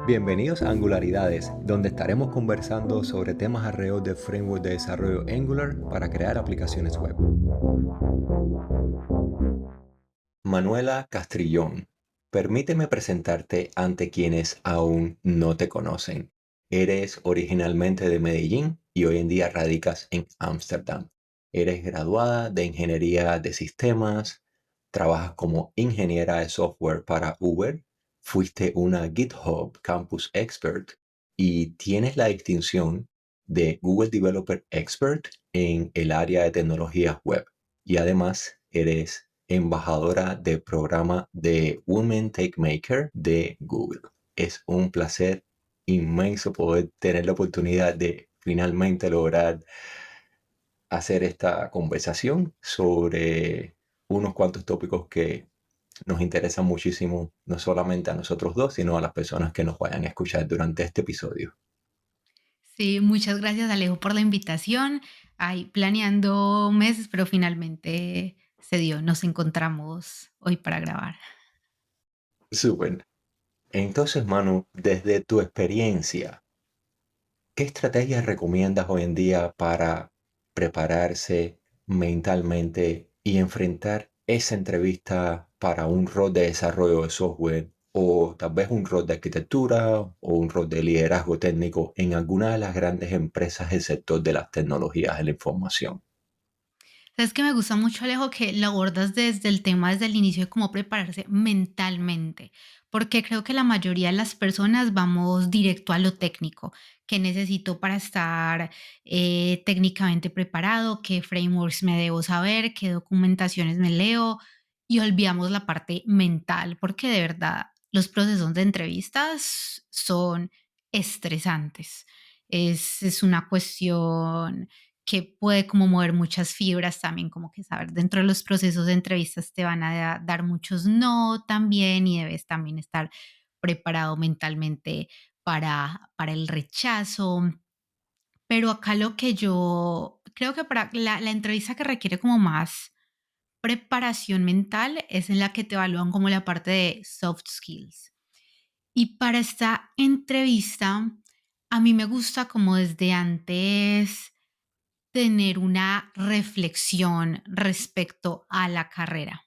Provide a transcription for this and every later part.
Bienvenidos a Angularidades, donde estaremos conversando sobre temas alrededor del framework de desarrollo Angular para crear aplicaciones web. Manuela Castrillón, permíteme presentarte ante quienes aún no te conocen. Eres originalmente de Medellín y hoy en día radicas en Ámsterdam. Eres graduada de Ingeniería de Sistemas, trabajas como ingeniera de software para Uber, fuiste una GitHub Campus Expert y tienes la distinción de Google Developer Expert en el área de tecnologías web. Y además eres embajadora del programa de Women Tech Maker de Google. Es un placer inmenso poder tener la oportunidad de finalmente lograr hacer esta conversación sobre unos cuantos tópicos que nos interesan muchísimo, no solamente a nosotros dos, sino a las personas que nos vayan a escuchar durante este episodio. Sí, muchas gracias Alejo por la invitación. Ahí planeando meses, pero finalmente se dio. Nos encontramos hoy para grabar. Súper. Entonces, Manu, desde tu experiencia, ¿qué estrategias recomiendas hoy en día para prepararse mentalmente y enfrentar esa entrevista para un rol de desarrollo de software o tal vez un rol de arquitectura o un rol de liderazgo técnico en alguna de las grandes empresas del sector de las tecnologías de la información? Sabes que me gusta mucho, Alejo, que lo abordas desde el tema, desde el inicio de cómo prepararse mentalmente, porque creo que la mayoría de las personas vamos directo a lo técnico, qué necesito para estar técnicamente preparado, qué frameworks me debo saber, qué documentaciones me leo y olvidamos la parte mental, porque de verdad los procesos de entrevistas son estresantes. Es una cuestión que puede como mover muchas fibras también, como que saber dentro de los procesos de entrevistas te van a dar muchos no también y debes también estar preparado mentalmente para el rechazo. Pero acá lo que yo creo que para la entrevista que requiere como más preparación mental es en la que te evalúan como la parte de soft skills. Y para esta entrevista, a mí me gusta como desde antes tener una reflexión respecto a la carrera.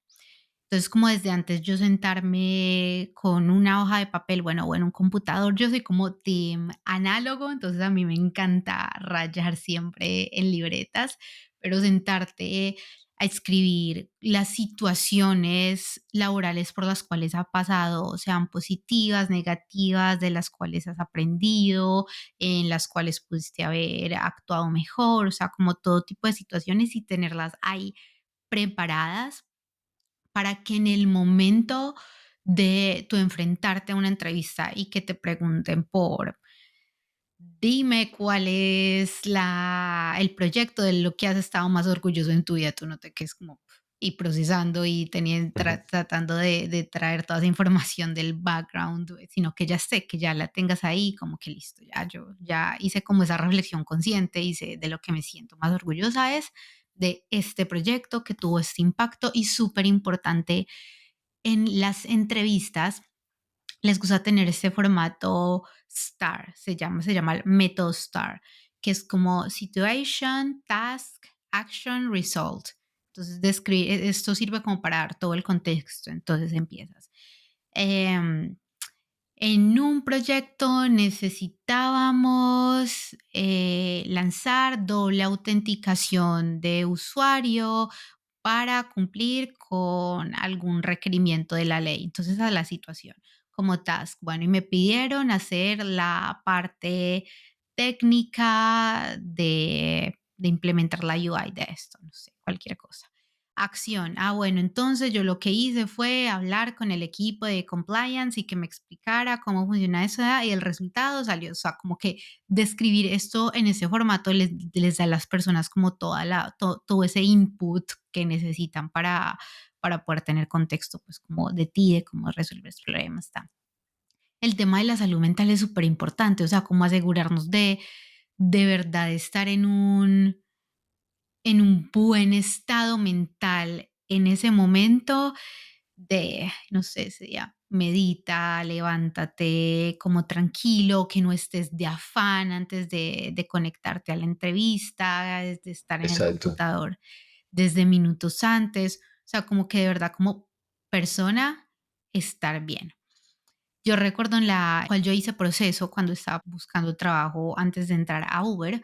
Entonces, como desde antes yo sentarme con una hoja de papel, bueno, o en un computador, yo soy como team análogo, entonces a mí me encanta rayar siempre en libretas, pero sentarte a escribir las situaciones laborales por las cuales ha pasado, sean positivas, negativas, de las cuales has aprendido, en las cuales pudiste haber actuado mejor, o sea, como todo tipo de situaciones y tenerlas ahí preparadas para que en el momento de tu enfrentarte a una entrevista y que te pregunten por dime cuál es el proyecto de lo que has estado más orgulloso en tu vida, tú no te quedes como y procesando y Ujú. tratando de traer toda esa información del background, sino que ya sé, que ya la tengas ahí, como que listo, ya yo ya hice como esa reflexión consciente, hice de lo que me siento más orgullosa es de este proyecto que tuvo este impacto y súper importante en las entrevistas les gusta tener este formato STAR, se llama el método STAR, que es como Situation, Task, Action, Result. Entonces, esto sirve como para dar todo el contexto. Entonces empiezas. em, en un proyecto necesitábamos lanzar doble autenticación de usuario para cumplir con algún requerimiento de la ley. Entonces, esa es la situación como task. Bueno, y me pidieron hacer la parte técnica de implementar la UI de esto, no sé, cualquier cosa. Acción. Ah, bueno, entonces yo lo que hice fue hablar con el equipo de compliance y que me explicara cómo funciona eso y el resultado salió, o sea, como que describir esto en ese formato les da a las personas como todo ese input que necesitan para poder tener contexto, pues como de ti, de cómo resolver los problemas. Está. El tema de la salud mental es súper importante, o sea, cómo asegurarnos de verdad estar en un buen estado mental en ese momento de, no sé, sería medita, levántate como tranquilo, que no estés de afán antes de conectarte a la entrevista, de estar en el Exacto. computador desde minutos antes, o sea, como que de verdad como persona estar bien. Yo recuerdo en la cual yo hice proceso cuando estaba buscando trabajo antes de entrar a Uber,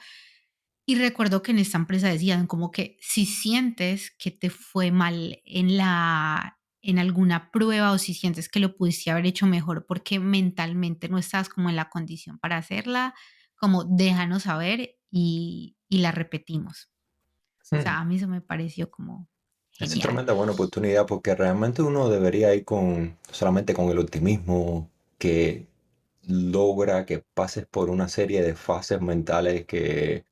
y recuerdo que en esta empresa decían como que si sientes que te fue mal en alguna prueba o si sientes que lo pudiste haber hecho mejor porque mentalmente no estás como en la condición para hacerla, como déjanos saber y la repetimos. O Hmm. sea, a mí eso me pareció como Esa es genial. tremenda buena oportunidad porque realmente uno debería ir con solamente con el optimismo que logra que pases por una serie de fases mentales que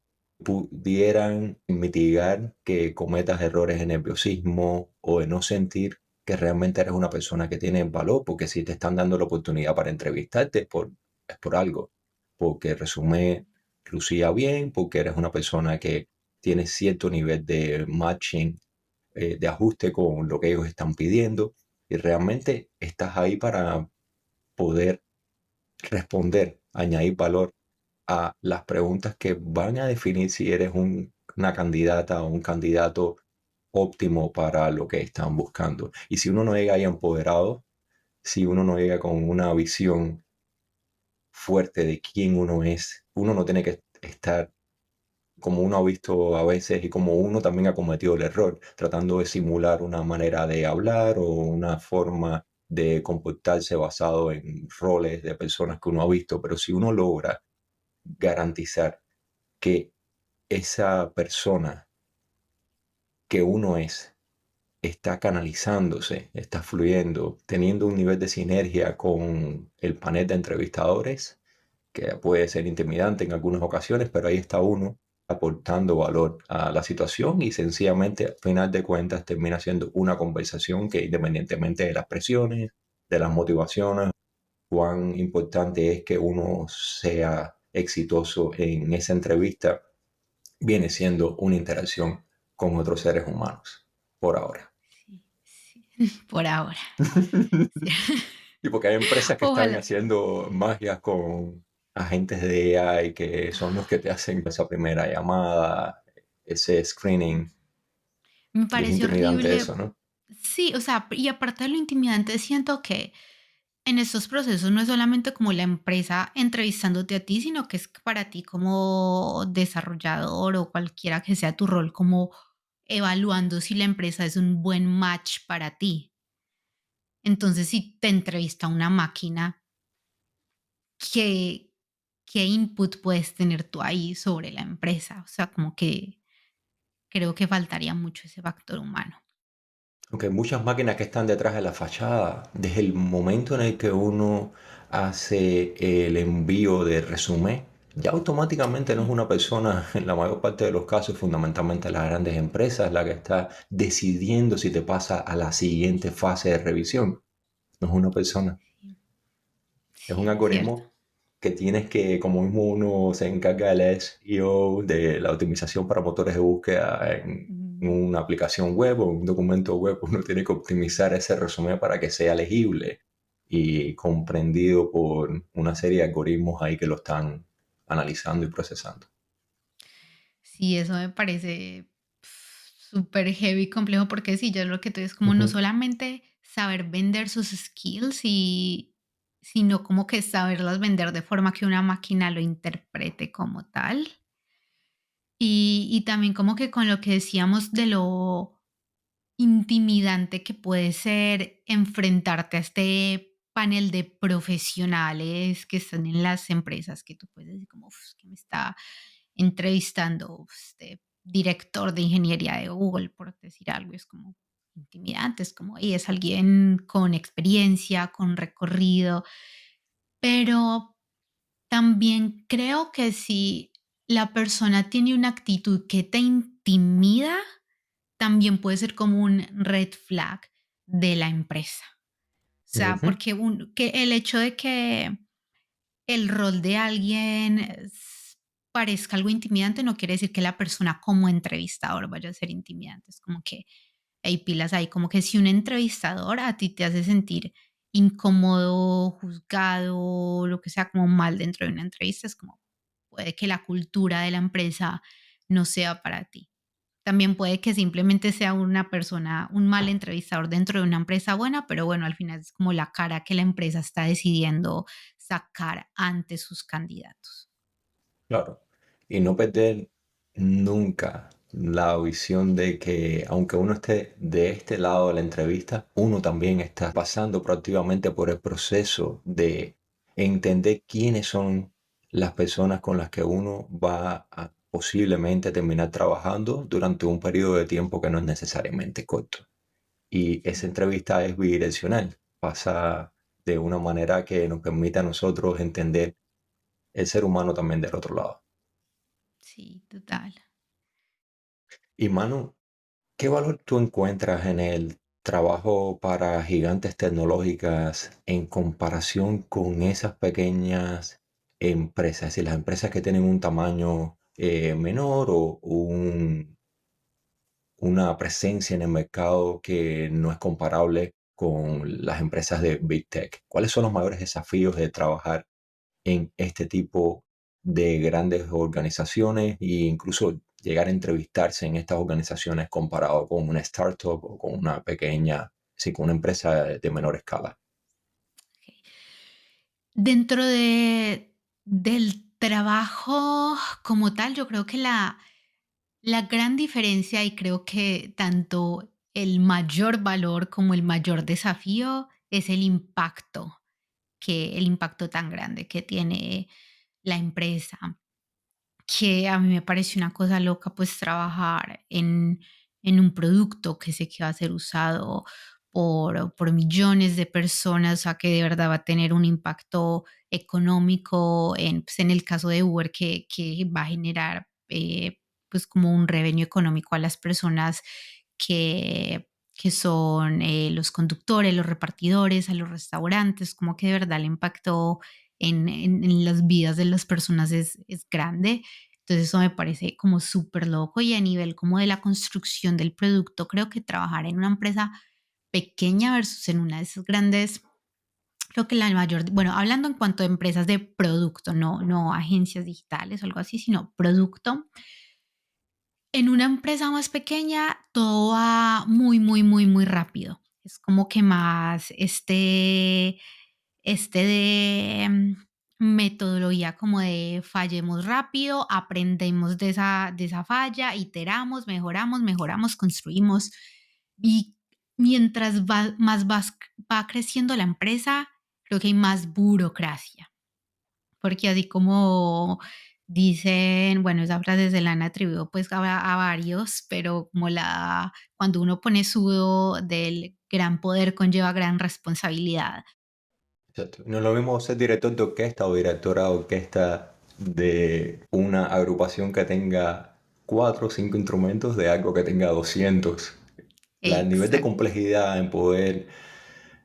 pudieran mitigar que cometas errores de nerviosismo o de no sentir que realmente eres una persona que tiene valor, porque si te están dando la oportunidad para entrevistarte es por algo, porque el resumen lucía bien, porque eres una persona que tiene cierto nivel de matching, de ajuste con lo que ellos están pidiendo y realmente estás ahí para poder responder, añadir valor a las preguntas que van a definir si eres una candidata o un candidato óptimo para lo que están buscando. Y si uno no llega ahí empoderado, si uno no llega con una visión fuerte de quién uno es, uno no tiene que estar como uno ha visto a veces y como uno también ha cometido el error, tratando de simular una manera de hablar o una forma de comportarse basado en roles de personas que uno ha visto, pero si uno logra garantizar que esa persona que uno es está canalizándose, está fluyendo, teniendo un nivel de sinergia con el panel de entrevistadores, que puede ser intimidante en algunas ocasiones, pero ahí está uno aportando valor a la situación y sencillamente al final de cuentas termina siendo una conversación que independientemente de las presiones, de las motivaciones, cuán importante es que uno sea exitoso en esa entrevista, viene siendo una interacción con otros seres humanos, por ahora. Sí, sí, por ahora. Sí. Y porque hay empresas que están Ojalá. haciendo magias con agentes de AI que son los que te hacen esa primera llamada, ese screening, Me y es parece intimidante eso, horrible. ¿no? Sí, o sea, y aparte de lo intimidante, siento que en estos procesos no es solamente como la empresa entrevistándote a ti, sino que es para ti como desarrollador o cualquiera que sea tu rol, como evaluando si la empresa es un buen match para ti. Entonces, si te entrevista una máquina, ¿qué, qué input puedes tener tú ahí sobre la empresa? O sea, como que creo que faltaría mucho ese factor humano. Aunque hay muchas máquinas que están detrás de la fachada, desde el momento en el que uno hace el envío de resumen, ya automáticamente no es Sí, una persona, en la mayor parte de los casos, fundamentalmente las grandes empresas, la que está decidiendo si te pasa a la siguiente fase de revisión. No es una persona. sí, Es un sí, es cierto. algoritmo que tienes que, como mismo uno se encarga del SEO, de la optimización para motores de búsqueda en Mm. una aplicación web o un documento web, uno tiene que optimizar ese resumen para que sea legible y comprendido por una serie de algoritmos ahí que lo están analizando y procesando. Sí, eso me parece súper heavy y complejo porque sí, yo lo que tú es como no Ujú. solamente saber vender sus skills sino como que saberlas vender de forma que una máquina lo interprete como tal. Y también como que con lo que decíamos de lo intimidante que puede ser enfrentarte a este panel de profesionales que están en las empresas, que tú puedes decir como: "Uf, que me está entrevistando este director de ingeniería de Google", por decir algo, es como intimidante, es como, y es alguien con experiencia, con recorrido, pero también creo que si la persona tiene una actitud que te intimida, también puede ser como un red flag de la empresa. O sea, Ujú. porque que el hecho de que el rol de alguien parezca algo intimidante, no quiere decir que la persona como entrevistador vaya a ser intimidante. Es como que hay pilas ahí, como que si un entrevistador a ti te hace sentir incómodo, juzgado, lo que sea, como mal dentro de una entrevista, es como puede que la cultura de la empresa no sea para ti. También puede que simplemente sea una persona, un mal entrevistador dentro de una empresa buena, pero bueno, al final es como la cara que la empresa está decidiendo sacar ante sus candidatos. Claro. Y no perder nunca la visión de que aunque uno esté de este lado de la entrevista, uno también está pasando proactivamente por el proceso de entender quiénes son las personas con las que uno va a posiblemente terminar trabajando durante un periodo de tiempo que no es necesariamente corto. Y esa entrevista es bidireccional, pasa de una manera que nos permite a nosotros entender el ser humano también del otro lado. Sí, total. Y Manu, ¿qué valor tú encuentras en el trabajo para gigantes tecnológicas en comparación con esas pequeñas empresas? Es decir, las empresas que tienen un tamaño menor o una presencia en el mercado que no es comparable con las empresas de Big Tech. ¿Cuáles son los mayores desafíos de trabajar en este tipo de grandes organizaciones e incluso llegar a entrevistarse en estas organizaciones comparado con una startup o con una pequeña, sí, con una empresa de menor escala? Ok. Dentro del trabajo como tal, yo creo que la gran diferencia, y creo que tanto el mayor valor como el mayor desafío, es el impacto tan grande que tiene la empresa. Que a mí me parece una cosa loca, pues, trabajar en un producto que sé que va a ser usado por millones de personas, o sea, que de verdad va a tener un impacto económico en, pues, en el caso de Uber, que va a generar, pues, como un revenue económico a las personas que son, los conductores, los repartidores, a los restaurantes, como que de verdad el impacto en las vidas de las personas es grande. Entonces eso me parece como súper loco y a nivel como de la construcción del producto, creo que trabajar en una empresa pequeña versus en una de esas grandes, creo que la mayor, bueno, hablando en cuanto a empresas de producto, no agencias digitales o algo así, sino producto, en una empresa más pequeña todo va muy, muy, muy, muy rápido. Es como que más este de metodología como de fallemos rápido, aprendemos de esa falla, iteramos, mejoramos, mejoramos, construimos. Y mientras va creciendo la empresa, creo que hay más burocracia. Porque así como dicen, bueno, esa frase se la han atribuido pues a varios, pero como cuando uno pone sudo del gran poder conlleva gran responsabilidad. Exacto. No es lo mismo ser director de orquesta o directora de orquesta de una agrupación que tenga cuatro o cinco instrumentos de algo que tenga 200. El nivel de Exacto. complejidad en poder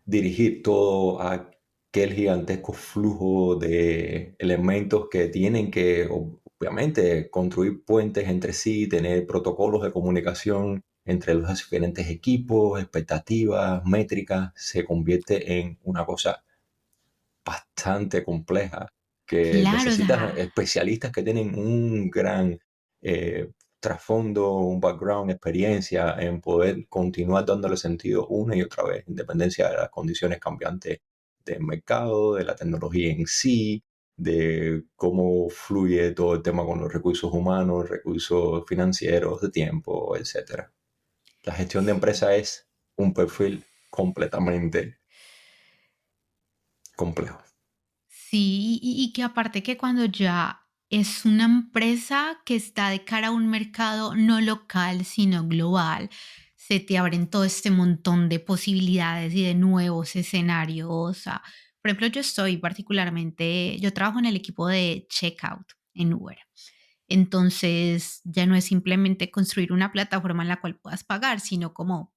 dirigir todo aquel gigantesco flujo de elementos que tienen que, obviamente, construir puentes entre sí, tener protocolos de comunicación entre los diferentes equipos, expectativas, métricas, se convierte en una cosa bastante compleja que Claro, o necesita sea, especialistas que tienen un gran trasfondo, un background, experiencia en poder continuar dándole sentido una y otra vez, independencia de las condiciones cambiantes del mercado, de la tecnología en sí, de cómo fluye todo el tema con los recursos humanos, recursos financieros, de tiempo, etcétera. La gestión de empresa sí. es un perfil completamente complejo. Sí, y que aparte que cuando ya es una empresa que está de cara a un mercado no local, sino global, se te abren todo este montón de posibilidades y de nuevos escenarios. O sea, por ejemplo, yo trabajo en el equipo de checkout en Uber. Entonces, ya no es simplemente construir una plataforma en la cual puedas pagar, sino como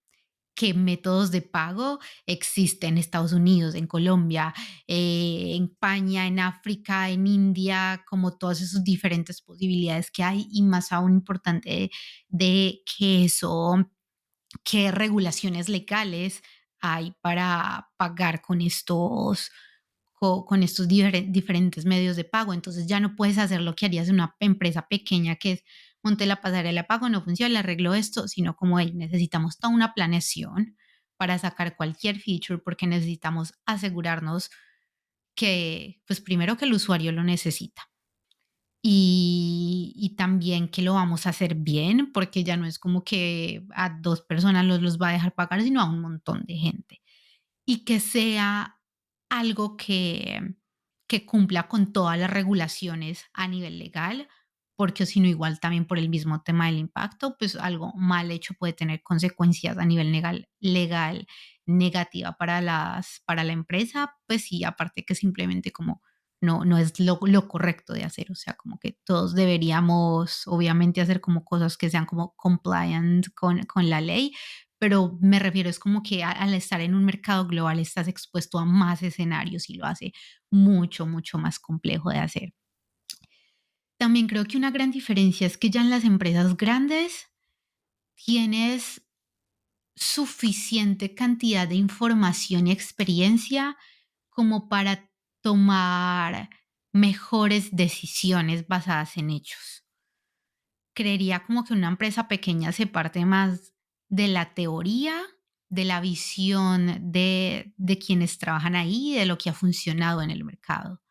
qué métodos de pago existen en Estados Unidos, en Colombia, en España, en África, en India, como todas esas diferentes posibilidades que hay y más aún importante de que eso, qué regulaciones legales hay para pagar con estos con estos diferentes medios de pago. Entonces ya no puedes hacer lo que harías en una empresa pequeña que es monté la pasarela de pago, no funciona, le arreglo esto, sino como hey, necesitamos toda una planeación para sacar cualquier feature porque necesitamos asegurarnos que, pues primero que el usuario lo necesita y también que lo vamos a hacer bien, porque ya no es como que a 2 personas los va a dejar pagar, sino a un montón de gente. Y que sea algo que cumpla con todas las regulaciones a nivel legal, porque si no, igual también por el mismo tema del impacto, pues algo mal hecho puede tener consecuencias a nivel legal negativa para la empresa, pues sí, aparte que simplemente como no es lo correcto de hacer, o sea, como que todos deberíamos obviamente hacer como cosas que sean como compliant con la ley, pero me refiero, es como que al estar en un mercado global estás expuesto a más escenarios y lo hace mucho, mucho más complejo de hacer. También creo que una gran diferencia es que ya en las empresas grandes tienes suficiente cantidad de información y experiencia como para tomar mejores decisiones basadas en hechos. Creería como que una empresa pequeña se parte más de la teoría, de la visión de quienes trabajan ahí, de lo que ha funcionado en el mercado.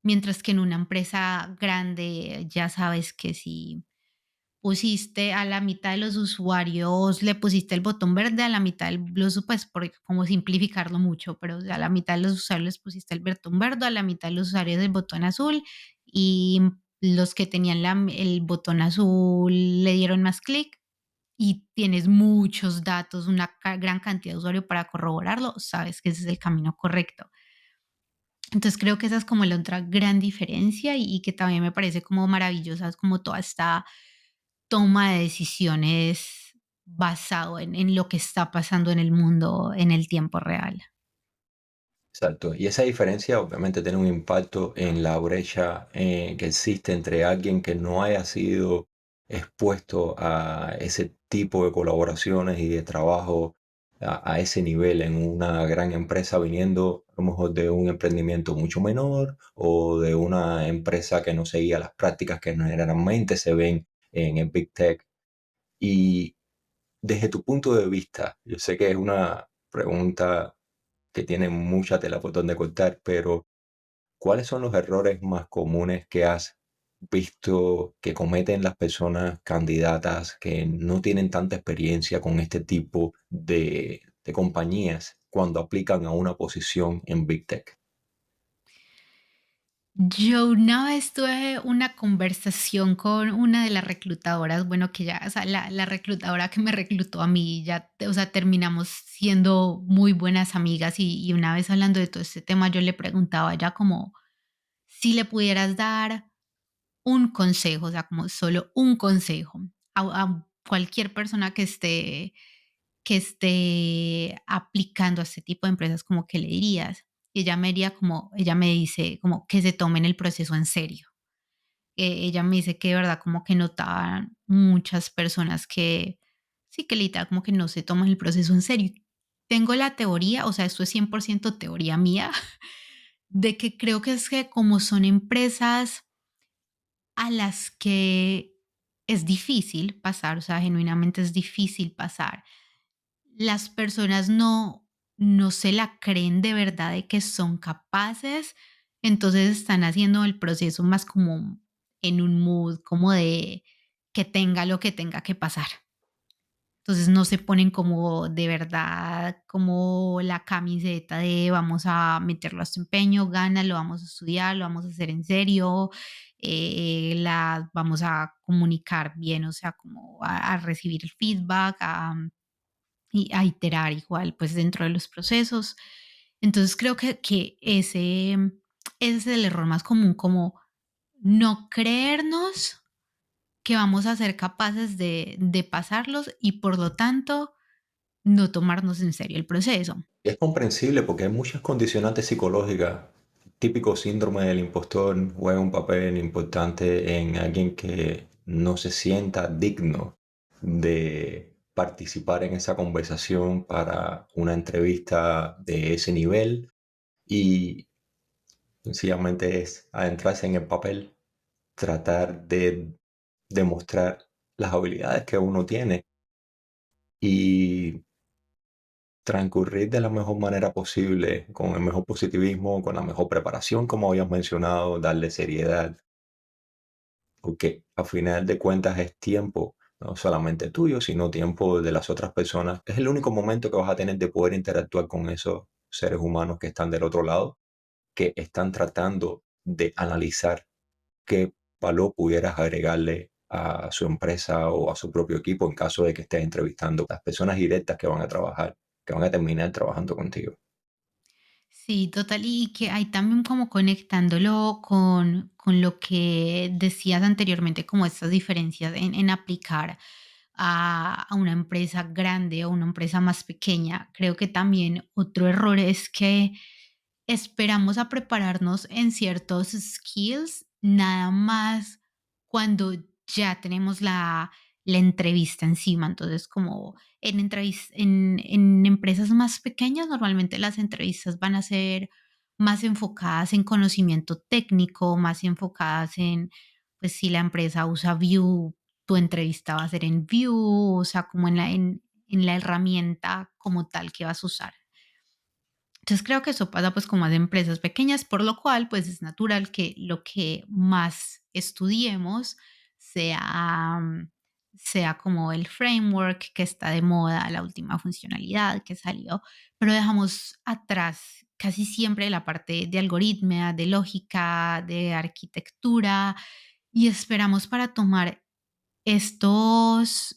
Mientras que en una empresa grande ya sabes que si pusiste a la mitad de los usuarios, le pusiste el botón verde, a la mitad de los, pues por como simplificarlo mucho, pero a la mitad de los usuarios les pusiste el botón verde, a la mitad de los usuarios el botón azul y los que tenían el botón azul le dieron más clic y tienes muchos datos, una gran cantidad de usuarios para corroborarlo, sabes que ese es el camino correcto. Entonces creo que esa es como la otra gran diferencia y que también me parece como maravillosa, es como toda esta toma de decisiones basado en lo que está pasando en el mundo en el tiempo real. Exacto. Y esa diferencia obviamente tiene un impacto en la brecha que existe entre alguien que no haya sido expuesto a ese tipo de colaboraciones y de trabajo a ese nivel en una gran empresa viniendo a lo mejor de un emprendimiento mucho menor o de una empresa que no seguía las prácticas que generalmente se ven en el Big Tech. Y desde tu punto de vista, yo sé que es una pregunta que tiene mucha tela por donde cortar, pero ¿cuáles son los errores más comunes que has visto que cometen las personas candidatas que no tienen tanta experiencia con este tipo de compañías cuando aplican a una posición en Big Tech? Yo una vez tuve una conversación con una de las reclutadoras, bueno, que ya, o sea, la reclutadora que me reclutó a mí, ya, o sea, terminamos siendo muy buenas amigas y una vez hablando de todo este tema, yo le preguntaba ya como si le pudieras dar un consejo, o sea, como solo un consejo a cualquier persona que esté aplicando a este tipo de empresas, como que le dirías. Y ella me diría como, ella me dice como que se tomen el proceso en serio. Ella me dice que de verdad como que notaban muchas personas que sí que literal como que no se toman el proceso en serio. Tengo la teoría, o sea, esto es 100% teoría mía, de que creo que es que como son empresas a las que es difícil pasar, o sea, genuinamente es difícil pasar. Las personas no se la creen de verdad de que son capaces, entonces están haciendo el proceso más como en un mood como de que tenga lo que tenga que pasar. Entonces no se ponen como de verdad como la camiseta de vamos a meterlo a su empeño, gana, lo vamos a estudiar, lo vamos a hacer en serio, la vamos a comunicar bien, o sea, como a recibir el feedback, y a iterar igual, pues dentro de los procesos. Entonces creo que ese es el error más común, como no creernos que vamos a ser capaces de pasarlos y por lo tanto no tomarnos en serio el proceso. Y es comprensible porque hay muchas condicionantes psicológicas. Típico síndrome del impostor juega un papel importante en alguien que no se sienta digno de participar en esa conversación para una entrevista de ese nivel y sencillamente es adentrarse en el papel, tratar de demostrar las habilidades que uno tiene y transcurrir de la mejor manera posible, con el mejor positivismo, con la mejor preparación, como habías mencionado, darle seriedad, porque a final de cuentas es tiempo, no solamente tuyo, sino tiempo de las otras personas. Es el único momento que vas a tener de poder interactuar con esos seres humanos que están del otro lado, que están tratando de analizar qué valor pudieras agregarle a su empresa o a su propio equipo en caso de que estés entrevistando a las personas directas que van a trabajar, que van a terminar trabajando contigo. Sí, total, y que hay también como conectándolo con lo que decías anteriormente, como estas diferencias en aplicar a una empresa grande o una empresa más pequeña. Creo que también otro error es que esperamos a prepararnos en ciertos skills nada más cuando ya tenemos la entrevista encima. Entonces, como en empresas más pequeñas, normalmente las entrevistas van a ser más enfocadas en conocimiento técnico, más enfocadas en, pues si la empresa usa Vue, tu entrevista va a ser en Vue, o sea, como en la herramienta como tal que vas a usar. Entonces creo que eso pasa pues con más empresas pequeñas, por lo cual pues es natural que lo que más estudiemos sea, sea como el framework que está de moda, la última funcionalidad que salió, pero dejamos atrás casi siempre la parte de algoritmia, de lógica, de arquitectura y esperamos para tomar estos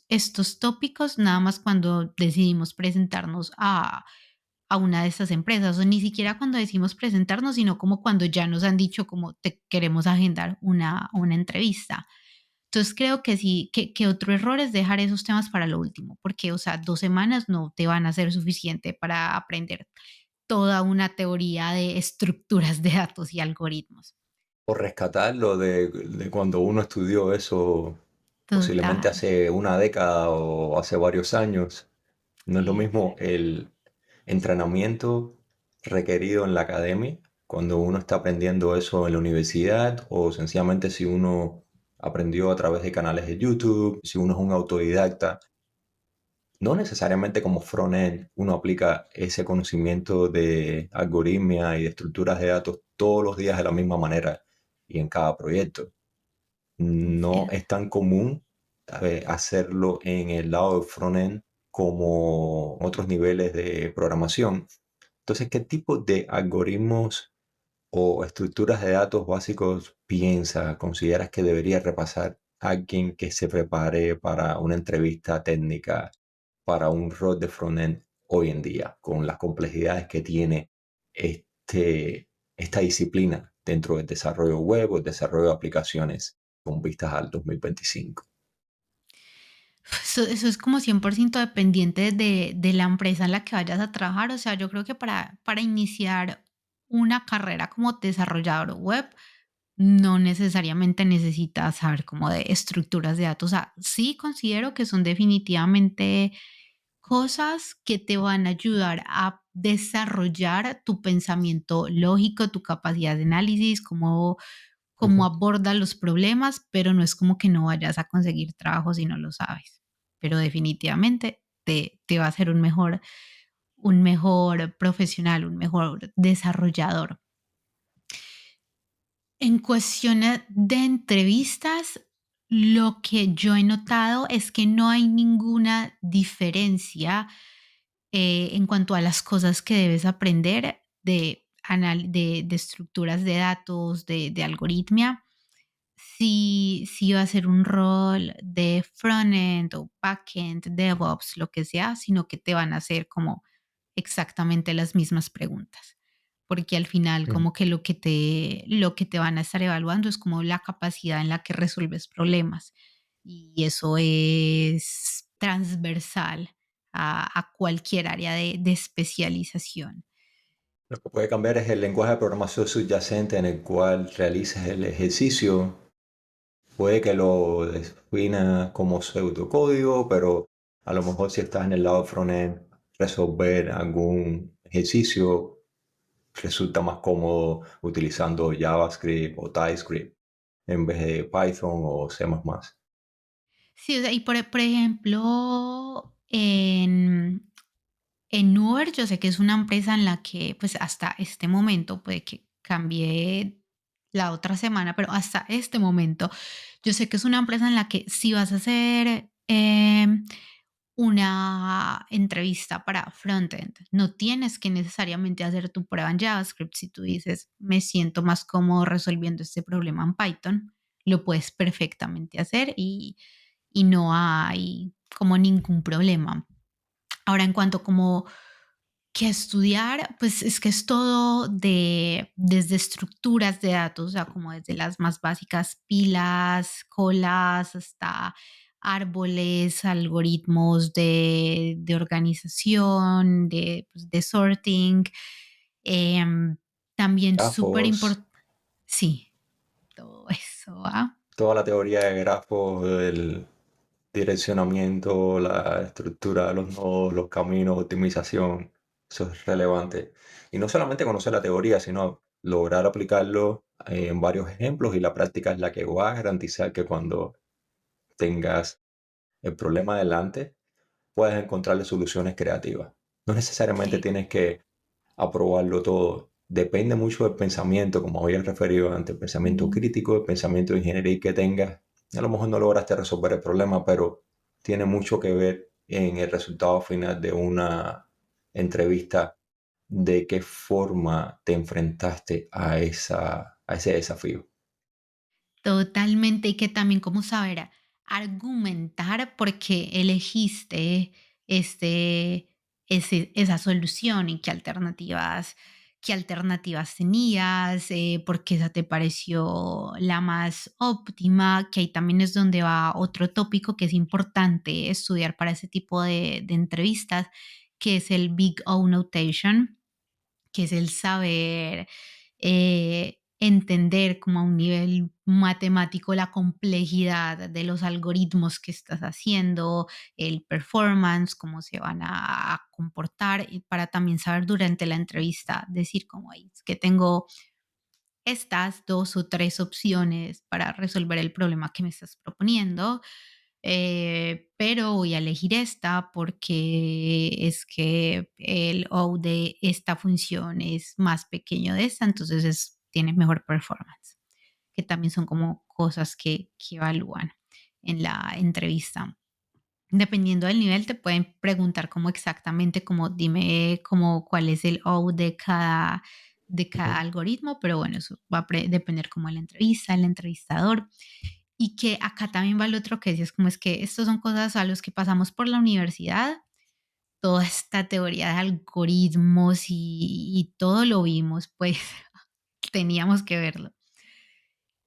tópicos nada más cuando decidimos presentarnos a una de estas empresas, o ni siquiera cuando decimos presentarnos, sino como cuando ya nos han dicho como te queremos agendar una entrevista. Entonces creo que sí, que otro error es dejar esos temas para lo último, porque, o sea, 2 semanas no te van a ser suficiente para aprender toda una teoría de estructuras de datos y algoritmos. O rescatar lo de cuando uno estudió eso posiblemente Total, hace una década o hace varios años. No es lo mismo exacto. el entrenamiento requerido en la academia cuando uno está aprendiendo eso en la universidad o sencillamente si uno aprendió a través de canales de YouTube, si uno es un autodidacta. No necesariamente como front-end uno aplica ese conocimiento de algoritmia y de estructuras de datos todos los días de la misma manera y en cada proyecto. Así No es. es tan común hacerlo en el lado de front-end como otros niveles de programación. Entonces, ¿qué tipo de algoritmos o estructuras de datos básicos consideras que debería repasar alguien que se prepare para una entrevista técnica, para un rol de frontend hoy en día, con las complejidades que tiene esta disciplina dentro del desarrollo web o el desarrollo de aplicaciones con vistas al 2025? Eso es como 100% dependiente de la empresa en la que vayas a trabajar. O sea, yo creo que para iniciar una carrera como desarrollador web, no necesariamente necesitas saber como de estructuras de datos. O sea, sí considero que son definitivamente cosas que te van a ayudar a desarrollar tu pensamiento lógico, tu capacidad de análisis, cómo Ujú. aborda los problemas, pero no es como que no vayas a conseguir trabajo si no lo sabes. Pero definitivamente te va a hacer un mejor profesional, un mejor desarrollador. En cuestiones de entrevistas, lo que yo he notado es que no hay ninguna diferencia en cuanto a las cosas que debes aprender de estructuras de datos, de algoritmia. Si va a ser un rol de frontend o backend, DevOps, lo que sea, sino que te van a hacer como exactamente las mismas preguntas. Porque al final Ujú. como que lo que te van a estar evaluando es como la capacidad en la que resuelves problemas. Y eso es transversal a cualquier área de especialización. Lo que puede cambiar es el lenguaje de programación subyacente en el cual realices el ejercicio. Puede que lo defina como pseudocódigo, pero a lo mejor si estás en el lado frontend, resolver algún ejercicio resulta más cómodo utilizando JavaScript o TypeScript en vez de Python o C++. Sí, o sea, y por ejemplo, en Uber, yo sé que es una empresa en la que, pues, hasta este momento, puede que cambie la otra semana, pero hasta este momento, yo sé que es una empresa en la que si vas a hacer, una entrevista para frontend, no tienes que necesariamente hacer tu prueba en JavaScript. Si tú dices: "Me siento más cómodo resolviendo este problema en Python", lo puedes perfectamente hacer y no hay como ningún problema. Ahora, en cuanto como que estudiar, pues es que es todo desde estructuras de datos, o sea, como desde las más básicas, pilas, colas, hasta árboles, algoritmos de organización, pues, de sorting. Em, También súper Grafos, importante, sí, todo eso, ¿va? toda la teoría de grafos, el direccionamiento, la estructura de los nodos, los caminos, optimización, eso es relevante. Y no solamente conocer la teoría, sino lograr aplicarlo en varios ejemplos y la práctica es la que va a garantizar que cuando tengas el problema delante, puedes encontrarle soluciones creativas. No necesariamente Sí. tienes que aprobarlo todo. Depende mucho del pensamiento, como había referido antes, el pensamiento Mm. crítico, el pensamiento de ingeniería que tengas. A lo mejor no lograste resolver el problema, pero tiene mucho que ver en el resultado final de una entrevista, de qué forma te enfrentaste a ese desafío. Totalmente, y que también como saber argumentar por qué elegiste esa solución y qué alternativas tenías, por qué esa te pareció la más óptima, que ahí también es donde va otro tópico que es importante estudiar para ese tipo de entrevistas, que es el Big O Notation, que es el saber entender como a un nivel matemático la complejidad de los algoritmos que estás haciendo, el performance, cómo se van a comportar, y para también saber durante la entrevista decir como: "Ay, es que tengo estas 2 o 3 opciones para resolver el problema que me estás proponiendo, pero voy a elegir esta porque es que el O de esta función es más pequeño de esta, entonces tiene mejor performance", que también son como cosas que evalúan en la entrevista. Dependiendo del nivel, te pueden preguntar como exactamente, como dime como cuál es el O de cada Ujú. algoritmo, pero bueno, eso va a depender como de la entrevista, el entrevistador. Y que acá también va el otro que decías, como es que estos son cosas a los que pasamos por la universidad, toda esta teoría de algoritmos y todo lo vimos, pues teníamos que verlo.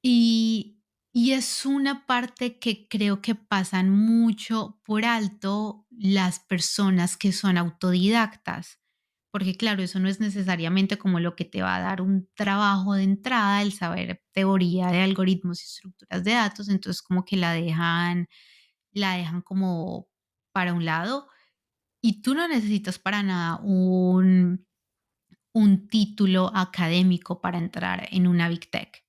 Y, y es una parte que creo que pasan mucho por alto las personas que son autodidactas, porque claro, eso no es necesariamente como lo que te va a dar un trabajo de entrada, el saber teoría de algoritmos y estructuras de datos, entonces como que la dejan como para un lado y tú no necesitas para nada un título académico para entrar en una Big Tech,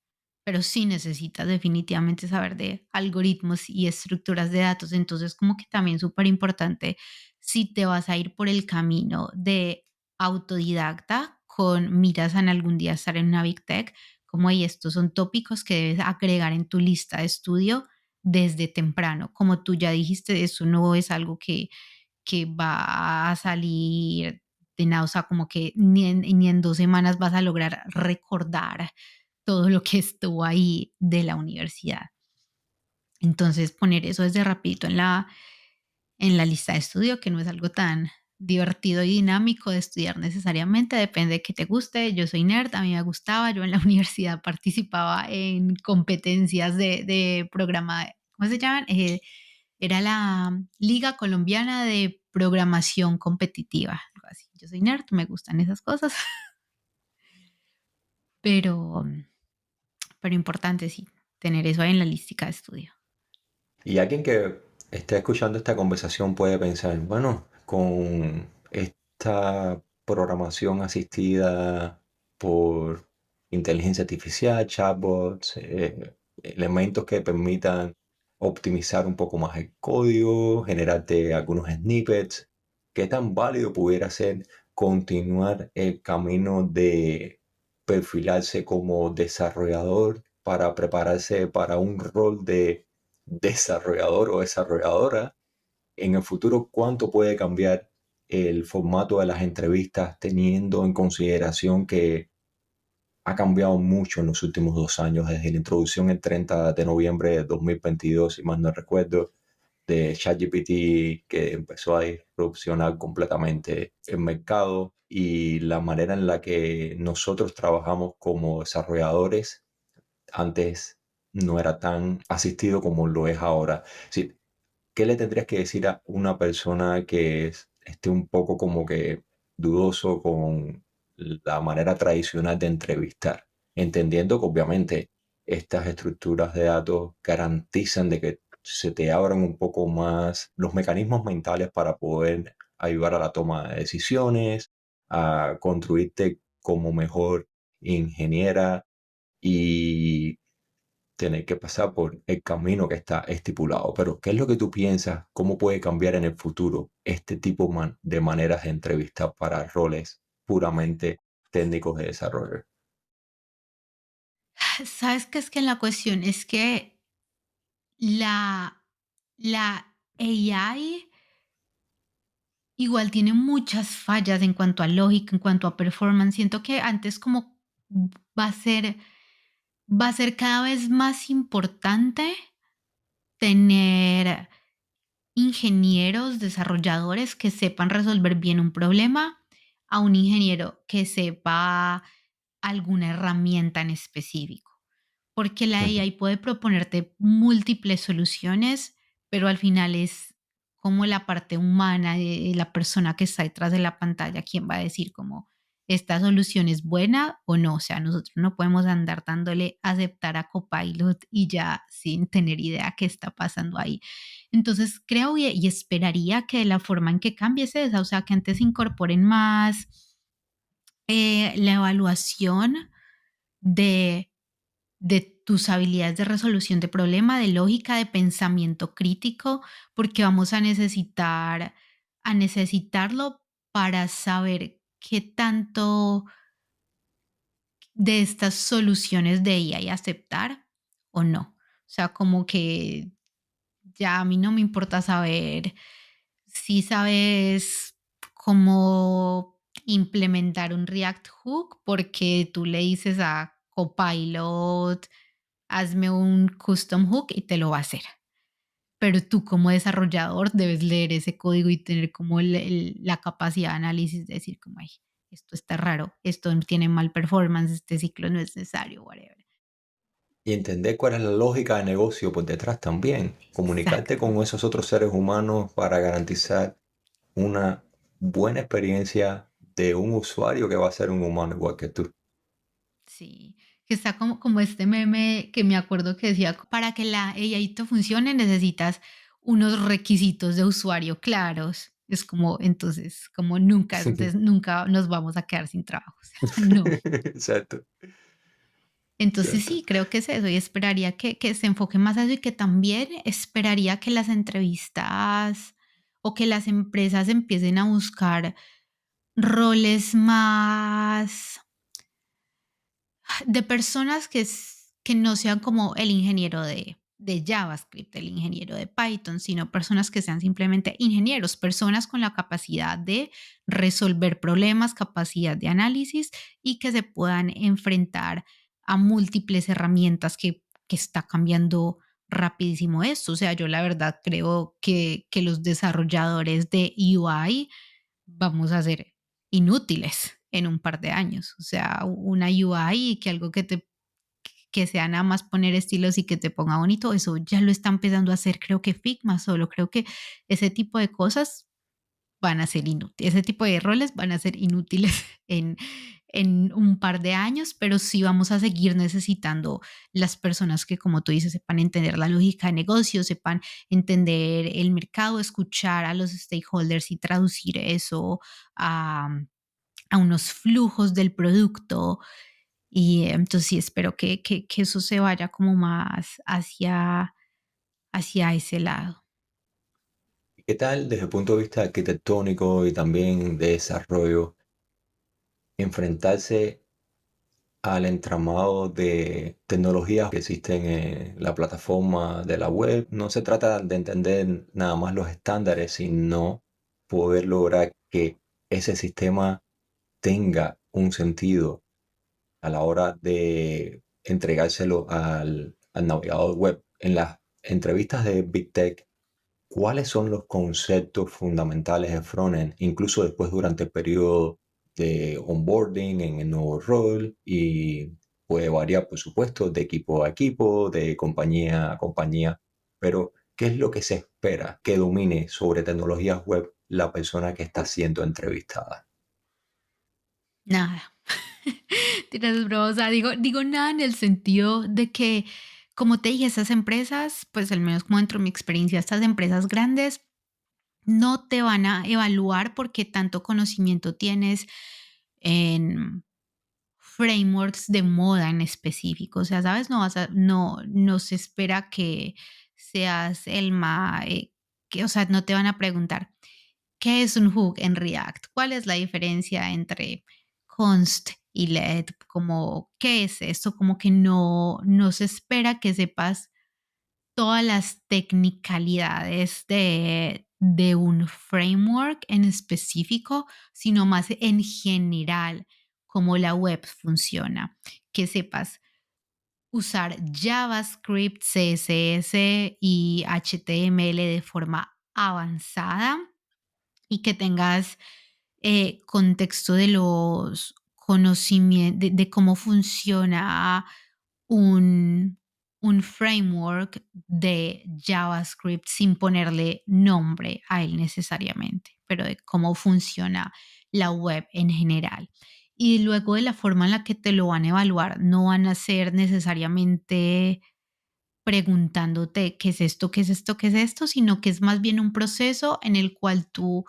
pero sí necesitas definitivamente saber de algoritmos y estructuras de datos. Entonces, como que también súper importante si te vas a ir por el camino de autodidacta con miras en algún día estar en una Big Tech, como ahí estos son tópicos que debes agregar en tu lista de estudio desde temprano. Como tú ya dijiste, eso no es algo que va a salir de nada, o sea, como que ni en 2 semanas vas a lograr recordar todo lo que estuvo ahí de la universidad. Entonces, poner eso desde rapidito en la lista de estudio, que no es algo tan divertido y dinámico de estudiar necesariamente, depende de qué te guste. Yo soy nerd, a mí me gustaba, yo en la universidad participaba en competencias de programa, ¿cómo se llaman? Era la Liga Colombiana de programación competitiva, algo así. Yo soy nerd, me gustan esas cosas, pero, pero importante sí, tener eso ahí en la lística de estudio. Y alguien que esté escuchando esta conversación puede pensar, bueno, con esta programación asistida por inteligencia artificial, chatbots, elementos que permitan optimizar un poco más el código, generarte algunos snippets, ¿qué tan válido pudiera ser continuar el camino de perfilarse como desarrollador para prepararse para un rol de desarrollador o desarrolladora? En el futuro, ¿cuánto puede cambiar el formato de las entrevistas teniendo en consideración que ha cambiado mucho en los últimos 2 años, desde la introducción el 30 de noviembre de 2022, si mal no recuerdo, de ChatGPT, que empezó a disrupcionar completamente el mercado y la manera en la que nosotros trabajamos como desarrolladores antes no era tan asistido como lo es ahora? Sí, ¿qué le tendrías que decir a una persona que esté un poco como que dudoso con la manera tradicional de entrevistar? Entendiendo que obviamente estas estructuras de datos garantizan de que se te abran un poco más los mecanismos mentales para poder ayudar a la toma de decisiones, a construirte como mejor ingeniera y tener que pasar por el camino que está estipulado. Pero, ¿qué es lo que tú piensas? ¿Cómo puede cambiar en el futuro este tipo de maneras de entrevistar para roles puramente técnicos de desarrollo? ¿Sabes qué? Es que la cuestión es que la, la AI igual tiene muchas fallas en cuanto a lógica, en cuanto a performance. Siento que antes como va a ser, va a ser cada vez más importante tener ingenieros, desarrolladores que sepan resolver bien un problema a un ingeniero que sepa alguna herramienta en específico. Porque la Ujú. AI puede proponerte múltiples soluciones, pero al final es como la parte humana de la persona que está detrás de la pantalla quien va a decir como esta solución es buena o no. O sea, nosotros no podemos andar dándole aceptar a Copilot y ya sin tener idea qué está pasando ahí. Entonces creo y esperaría que la forma en que cambie es esa, o sea, que antes incorporen más la evaluación de de tus habilidades de resolución de problema, de lógica, de pensamiento crítico, porque vamos a necesitarlo para saber qué tanto de estas soluciones de IA aceptar o no. O sea, como que ya a mí no me importa saber si sabes cómo implementar un React Hook porque tú le dices a Copilot, hazme un custom hook y te lo va a hacer. Pero tú como desarrollador debes leer ese código y tener como la capacidad de análisis de decir como, ay, esto está raro, esto tiene mal performance, este ciclo no es necesario, whatever. Y entender cuál es la lógica de negocio por detrás también. Comunicarte Exacto. con esos otros seres humanos para garantizar una buena experiencia de un usuario que va a ser un humano igual que tú. Sí, que está como este meme que me acuerdo que decía, para que la AI te funcione necesitas unos requisitos de usuario claros. Es como, entonces, como nunca, nunca nos vamos a quedar sin trabajo. O sea, no. Exacto, Entonces exacto. sí, creo que es eso y esperaría que se enfoque más a eso y que también esperaría que las entrevistas o que las empresas empiecen a buscar roles más de personas que no sean como el ingeniero de JavaScript, el ingeniero de Python, sino personas que sean simplemente ingenieros, personas con la capacidad de resolver problemas, capacidad de análisis y que se puedan enfrentar a múltiples herramientas que está cambiando rapidísimo esto. O sea, yo la verdad creo que los desarrolladores de UI vamos a ser inútiles en un par de años. O sea, una UI y que algo que sea nada más poner estilos y que te ponga bonito, eso ya lo está empezando a hacer, creo que Figma solo, creo que ese tipo de cosas van a ser inútiles. Ese tipo de roles van a ser inútiles en, en un par de años, pero sí vamos a seguir necesitando las personas que, como tú dices, sepan entender la lógica de negocio, sepan entender el mercado, escuchar a los stakeholders y traducir eso a, a unos flujos del producto. Y entonces sí espero que eso se vaya como más hacia ese lado. ¿Qué tal desde el punto de vista arquitectónico y también de desarrollo, enfrentarse al entramado de tecnologías que existen en la plataforma de la web? No se trata de entender nada más los estándares, sino poder lograr que ese sistema tenga un sentido a la hora de entregárselo al navegador web. En las entrevistas de Big Tech, ¿cuáles son los conceptos fundamentales de frontend, incluso después durante el periodo de onboarding en el nuevo rol? Y puede variar, por supuesto, de equipo a equipo, de compañía a compañía, pero ¿qué es lo que se espera que domine sobre tecnologías web la persona que está siendo entrevistada? Nada. Tienes broma, o sea, digo nada en el sentido de que, como te dije, esas empresas, pues al menos como dentro de mi experiencia, estas empresas grandes no te van a evaluar porque tanto conocimiento tienes en frameworks de moda en específico. O sea, ¿sabes? No se espera que seas el más, que, o sea, no te van a preguntar, ¿qué es un hook en React? ¿Cuál es la diferencia entre const y let? Como, ¿qué es esto? Como que no se espera que sepas todas las tecnicalidades de un framework en específico, sino más en general cómo la web funciona. Que sepas usar JavaScript, CSS y HTML de forma avanzada y que tengas contexto de los conocimientos, de cómo funciona un, un framework de JavaScript sin ponerle nombre a él necesariamente, pero de cómo funciona la web en general. Y luego de la forma en la que te lo van a evaluar, no van a ser necesariamente preguntándote qué es esto, qué es esto, qué es esto, sino que es más bien un proceso en el cual tú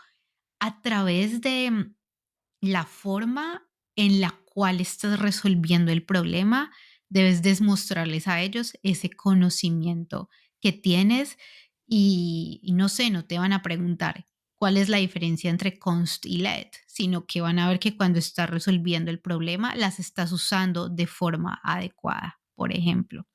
a través de la forma en la cual estás resolviendo el problema, debes demostrarles a ellos ese conocimiento que tienes y no sé, no te van a preguntar cuál es la diferencia entre const y let, sino que van a ver que cuando estás resolviendo el problema las estás usando de forma adecuada, por ejemplo.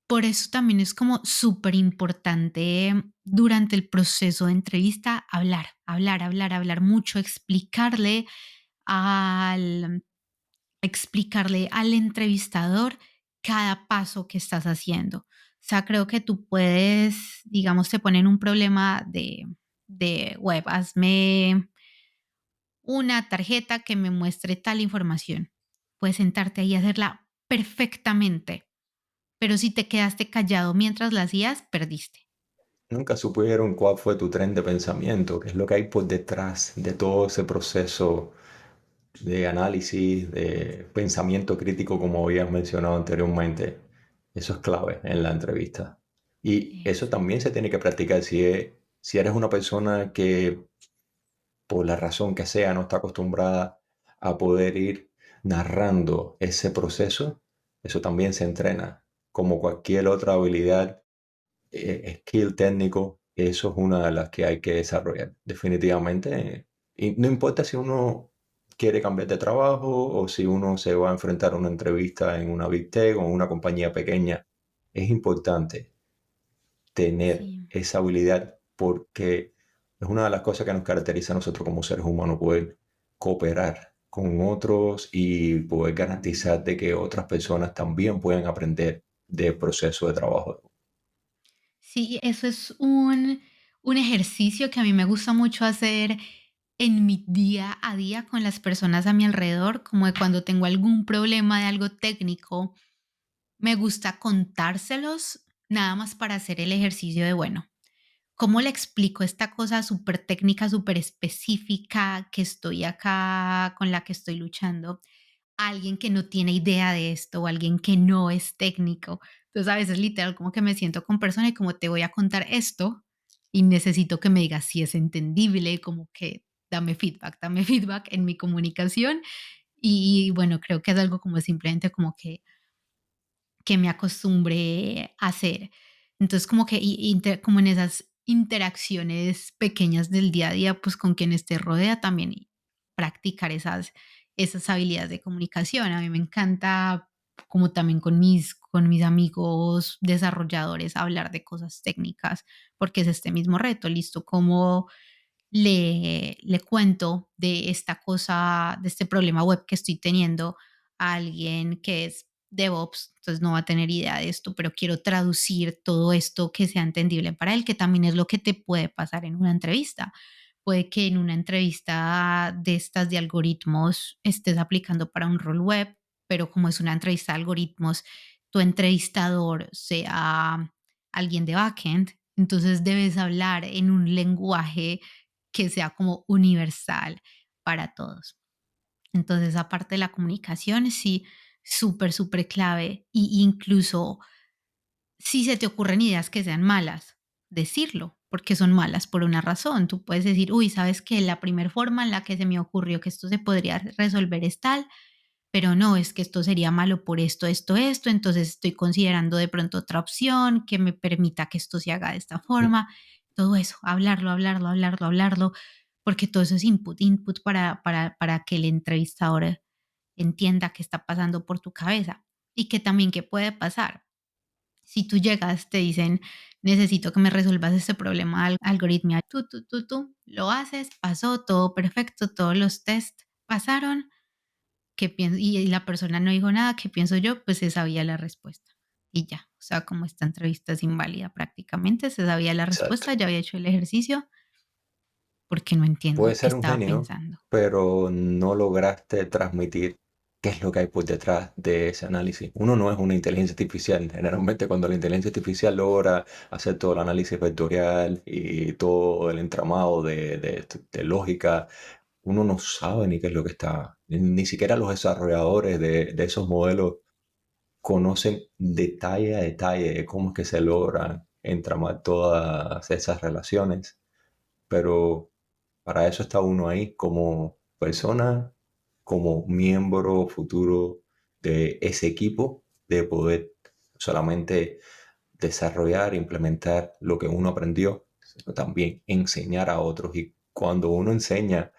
Por eso también es como súper importante durante el proceso de entrevista hablar, hablar, hablar, hablar mucho, al, explicarle al entrevistador cada paso que estás haciendo. O sea, creo que tú puedes, digamos, te ponen un problema de web, hazme una tarjeta que me muestre tal información. Puedes sentarte ahí y hacerla perfectamente, pero si te quedaste callado mientras la hacías, perdiste. Nunca supieron cuál fue tu tren de pensamiento, qué es lo que hay por detrás de todo ese proceso de análisis, de pensamiento crítico, como habías mencionado anteriormente. Eso es clave en la entrevista. Y eso también se tiene que practicar si eres una persona que, por la razón que sea, no está acostumbrada a poder ir narrando ese proceso. Eso también se entrena, como cualquier otra habilidad, skill técnico. Eso es una de las que hay que desarrollar, definitivamente. Y no importa si uno quiere cambiar de trabajo o si uno se va a enfrentar a una entrevista en una Big Tech o en una compañía pequeña, es importante tener Sí. esa habilidad porque es una de las cosas que nos caracteriza a nosotros como seres humanos, poder cooperar con otros y poder garantizar de que otras personas también pueden aprender del proceso de trabajo. Sí, eso es un ejercicio que a mí me gusta mucho hacer en mi día a día con las personas a mi alrededor, como de cuando tengo algún problema de algo técnico, me gusta contárselos nada más para hacer el ejercicio de, bueno, ¿Cómo le explico esta cosa súper técnica, súper específica que estoy acá, con la que estoy luchando, a alguien que no tiene idea de esto o alguien que no es técnico? Entonces, a veces literal como que me siento con persona y como te voy a contar esto y necesito que me digas si es entendible, como que dame feedback en mi comunicación. Y bueno, creo que es algo como simplemente como que me acostumbré a hacer. Entonces, como que como en esas interacciones pequeñas del día a día, pues con quienes te rodea también y practicar esas habilidades de comunicación. A mí me encanta, como también con mis amigos desarrolladores, hablar de cosas técnicas, porque es este mismo reto, listo, cómo le cuento de esta cosa, de este problema web que estoy teniendo a alguien que es DevOps, entonces no va a tener idea de esto, pero quiero traducir todo esto que sea entendible para él, que también es lo que te puede pasar en una entrevista. Puede que en una entrevista de estas de algoritmos estés aplicando para un rol web, pero como es una entrevista de algoritmos, tu entrevistador sea alguien de backend, entonces debes hablar en un lenguaje que sea como universal para todos. Entonces, aparte de la comunicación, sí, súper, súper clave. Y incluso si se te ocurren ideas que sean malas, decirlo, porque son malas por una razón. Tú puedes decir, uy, sabes que la primera forma en la que se me ocurrió que esto se podría resolver es tal, pero no, es que esto sería malo por esto, esto, esto, entonces estoy considerando de pronto otra opción que me permita que esto se haga de esta forma. Todo eso, hablarlo, hablarlo, hablarlo, hablarlo, porque todo eso es input, input para que el entrevistador entienda qué está pasando por tu cabeza y que también qué puede pasar. Si tú llegas, te dicen, necesito que me resuelvas este problema algoritmia, tú, lo haces, pasó, todo perfecto, todos los test pasaron, y la persona no dijo nada, ¿qué pienso yo? Pues se sabía la respuesta. Y ya, o sea, como esta entrevista es inválida prácticamente, se sabía la Exacto. respuesta, ya había hecho el ejercicio, porque no Puedes entiendo qué ser un estaba genio, pensando. pero no lograste transmitir qué es lo que hay por detrás de ese análisis. Uno no es una inteligencia artificial. Generalmente cuando la inteligencia artificial logra hacer todo el análisis vectorial y todo el entramado de lógica, uno no sabe ni qué es lo que está. Ni siquiera los desarrolladores de esos modelos conocen detalle a detalle de cómo es que se logran entramar todas esas relaciones, pero para eso está uno ahí como persona, como miembro futuro de ese equipo, de poder solamente desarrollar, implementar lo que uno aprendió, sino también enseñar a otros. Y cuando uno enseña,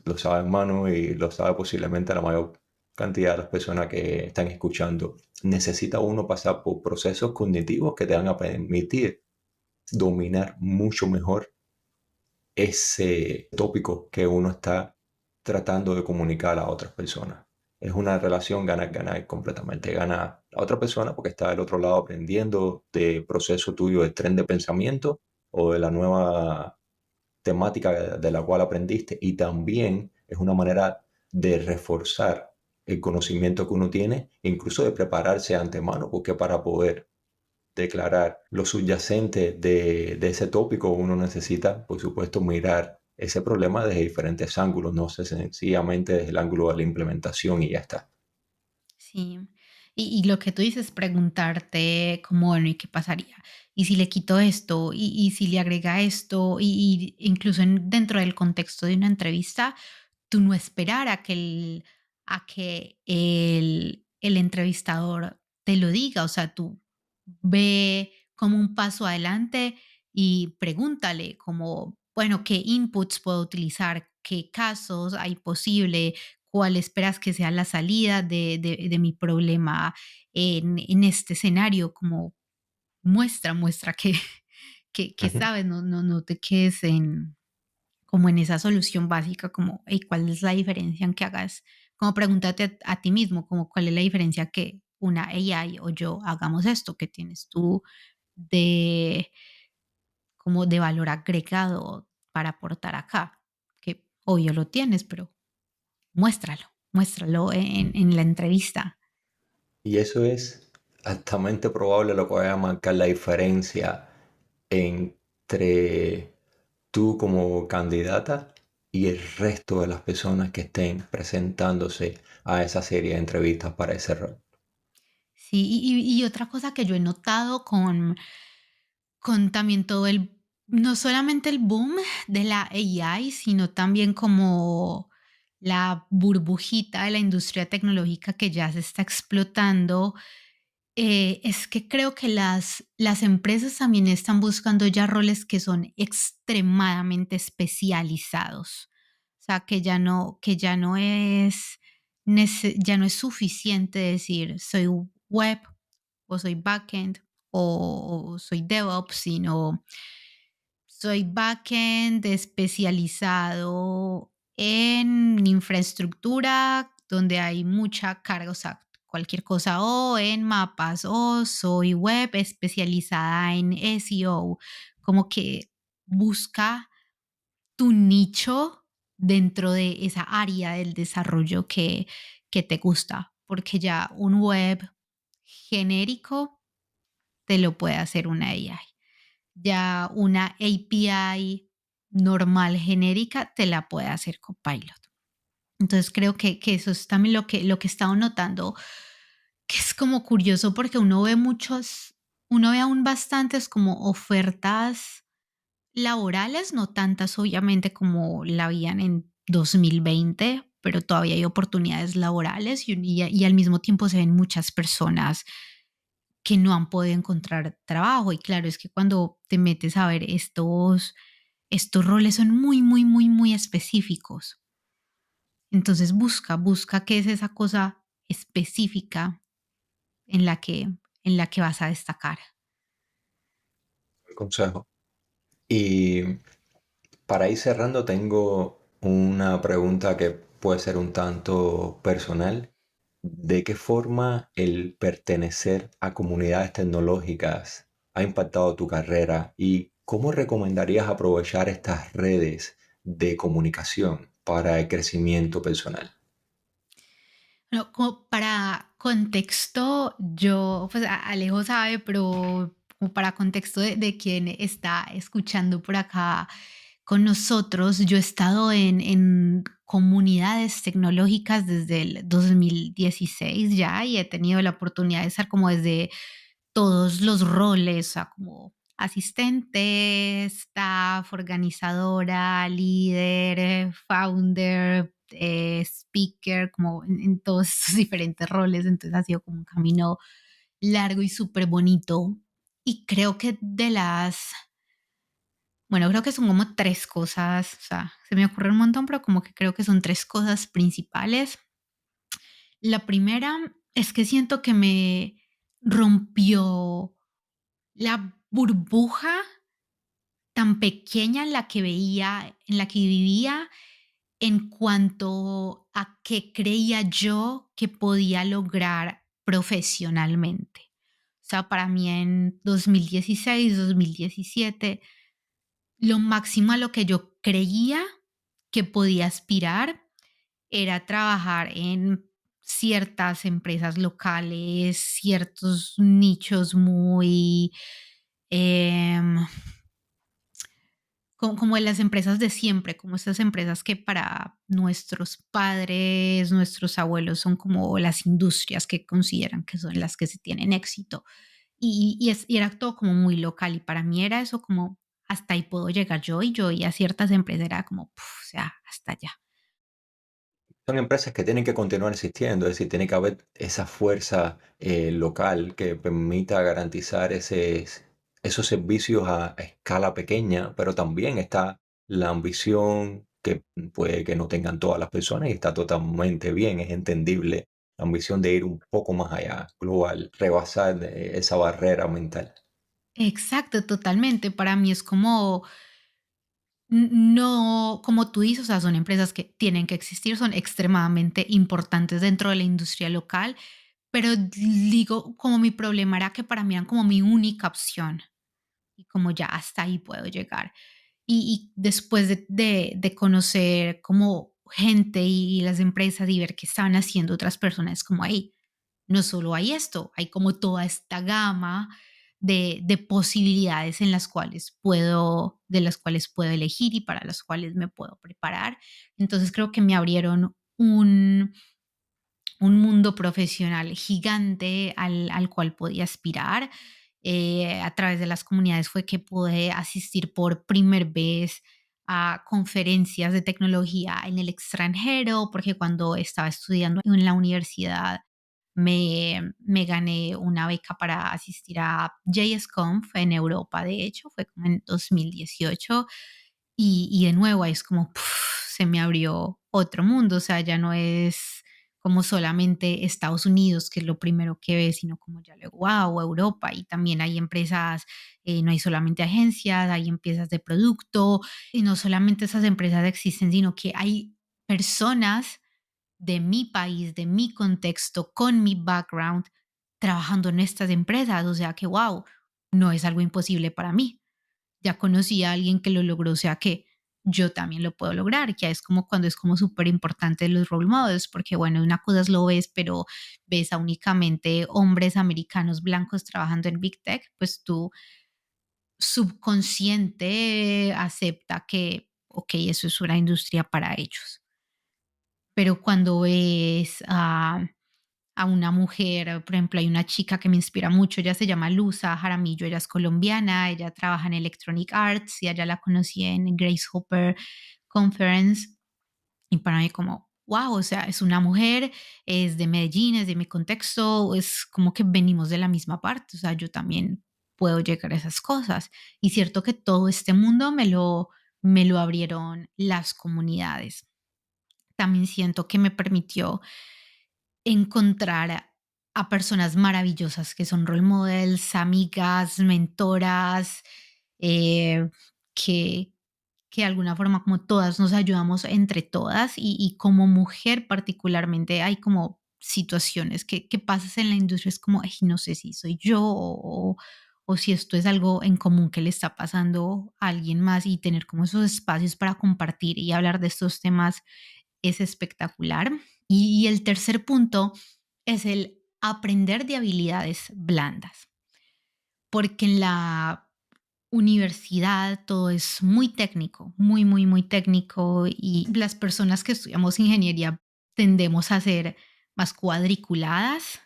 lo sabe hermano y lo sabe posiblemente la mayor cantidad de las personas que están escuchando, necesita uno pasar por procesos cognitivos que te van a permitir dominar mucho mejor ese tópico que uno está tratando de comunicar a otras personas. Es una relación ganar-ganar completamente. Gana la otra persona porque está del otro lado aprendiendo del proceso tuyo de tren de pensamiento o de la nueva temática de la cual aprendiste, y también es una manera de reforzar el conocimiento que uno tiene, incluso de prepararse de antemano, porque para poder declarar lo subyacente de ese tópico, uno necesita, por supuesto, mirar ese problema desde diferentes ángulos, no sé, sencillamente desde el ángulo de la implementación y ya está. Sí. Y lo que tú dices, preguntarte como, bueno, ¿y qué pasaría? ¿Y si le quito esto? ¿Y si le agrega esto? Y incluso dentro del contexto de una entrevista, tú no esperar a que el entrevistador te lo diga, o sea, tú ve como un paso adelante y pregúntale como, bueno, ¿qué inputs puedo utilizar? ¿Qué casos hay posible? ¿Cuál esperas que sea la salida de mi problema en este escenario? Como muestra que Ujú. sabes, no te quedes como en esa solución básica, como, hey, ¿cuál es la diferencia en que hagas? Como pregúntate a ti mismo, como cuál es la diferencia que una AI o yo hagamos esto que tienes tú de como de valor agregado para aportar acá, que obvio lo tienes, pero muéstralo, muéstralo en la entrevista. Y eso es altamente probable lo que vaya a marcar la diferencia entre tú como candidata y el resto de las personas que estén presentándose a esa serie de entrevistas para ese rol? Sí, y otra cosa que yo he notado con también todo el, no solamente el boom de la AI, sino también como la burbujita de la industria tecnológica que ya se está explotando, es que creo que las empresas también están buscando ya roles que son extremadamente especializados. O sea, ya no es suficiente decir soy web o soy backend o soy DevOps, sino soy backend especializado en infraestructura donde hay mucha carga, o sea, cualquier cosa, o en mapas, o soy web especializada en SEO, como que busca tu nicho dentro de esa área del desarrollo que te gusta, porque ya un web genérico te lo puede hacer una AI. Ya una API normal genérica te la puede hacer Copilot. Entonces creo que eso es también lo que he estado notando, que es como curioso porque uno ve aún bastantes como ofertas laborales, no tantas obviamente como la habían en 2020, pero todavía hay oportunidades laborales y al mismo tiempo se ven muchas personas que no han podido encontrar trabajo. Y claro, es que cuando te metes a ver estos roles son muy, muy, muy, muy específicos. Entonces busca qué es esa cosa específica en la que, en la que vas a destacar. El consejo. Y para ir cerrando, tengo una pregunta que puede ser un tanto personal. ¿De qué forma el pertenecer a comunidades tecnológicas ha impactado tu carrera y cómo recomendarías aprovechar estas redes de comunicación para el crecimiento personal? Bueno, como para contexto, yo, pues Alejo sabe, pero como para contexto de quien está escuchando por acá con nosotros, yo he estado en comunidades tecnológicas desde el 2016 ya y he tenido la oportunidad de estar como desde todos los roles, o sea, como asistente, staff, organizadora, líder, founder, speaker, como en todos esos diferentes roles. Entonces ha sido como un camino largo y súper bonito. Y creo que bueno, creo que son como tres cosas, o sea, se me ocurre un montón, pero como que creo que son tres cosas principales. La primera es que siento que me rompió la burbuja tan pequeña en la que vivía en cuanto a qué creía yo que podía lograr profesionalmente. O sea, para mí en 2016, 2017, lo máximo a lo que yo creía que podía aspirar era trabajar en ciertas empresas locales, ciertos nichos muy em, como en las empresas de siempre, como estas empresas que para nuestros padres, nuestros abuelos son como las industrias que consideran que son las que se tienen éxito. Y era todo como muy local y para mí era eso como hasta ahí puedo llegar yo y a ciertas empresas era como, puf, o sea, hasta allá. Son empresas que tienen que continuar existiendo, es decir, tiene que haber esa fuerza local que permita garantizar esos servicios a escala pequeña, pero también está la ambición que puede que no tengan todas las personas y está totalmente bien, es entendible la ambición de ir un poco más allá, global, rebasar esa barrera mental. Exacto, totalmente. Para mí es como no, como tú dices, o sea, son empresas que tienen que existir, son extremadamente importantes dentro de la industria local, pero digo, como mi problema era que para mí eran como mi única opción y como ya hasta ahí puedo llegar. Y después de conocer como gente y las empresas y ver qué estaban haciendo otras personas, como ahí, no solo hay esto, hay como toda esta gama de posibilidades de las cuales puedo elegir y para las cuales me puedo preparar. Entonces creo que me abrieron un mundo profesional gigante al cual podía aspirar. A través de las comunidades fue que pude asistir por primera vez a conferencias de tecnología en el extranjero, porque cuando estaba estudiando en la universidad me gané una beca para asistir a JSConf en Europa, de hecho, fue como en 2018. Y de nuevo ahí es como se me abrió otro mundo, o sea, ya no es como solamente Estados Unidos, que es lo primero que ves, sino como ya luego, wow, Europa, y también hay empresas, no hay solamente agencias, hay empresas de producto, y no solamente esas empresas existen, sino que hay personas de mi país, de mi contexto, con mi background, trabajando en estas empresas, o sea que, wow, no es algo imposible para mí. Ya conocí a alguien que lo logró, o sea que yo también lo puedo lograr, que es como cuando es como súper importante los role models, porque bueno, una cosa es lo ves, pero ves a únicamente hombres americanos blancos trabajando en Big Tech, pues tu subconsciente acepta que, ok, eso es una industria para ellos. Pero cuando ves a una mujer, por ejemplo, hay una chica que me inspira mucho, ella se llama Luza Jaramillo, ella es colombiana, ella trabaja en Electronic Arts y allá la conocí en Grace Hopper Conference y para mí como, wow, o sea, es una mujer, es de Medellín, es de mi contexto, es como que venimos de la misma parte, o sea, yo también puedo llegar a esas cosas. Y cierto que todo este mundo me lo abrieron las comunidades. También siento que me permitió encontrar a personas maravillosas que son role models, amigas, mentoras, eh, que, que de alguna forma como todas nos ayudamos entre todas y como mujer particularmente hay como situaciones que pasas en la industria, es como, "Ay, no sé si soy yo o si esto es algo en común que le está pasando a alguien más y tener como esos espacios para compartir y hablar de estos temas es espectacular. Y el tercer punto es el aprender de habilidades blandas, porque en la universidad todo es muy técnico, muy, muy, muy técnico y las personas que estudiamos ingeniería tendemos a ser más cuadriculadas,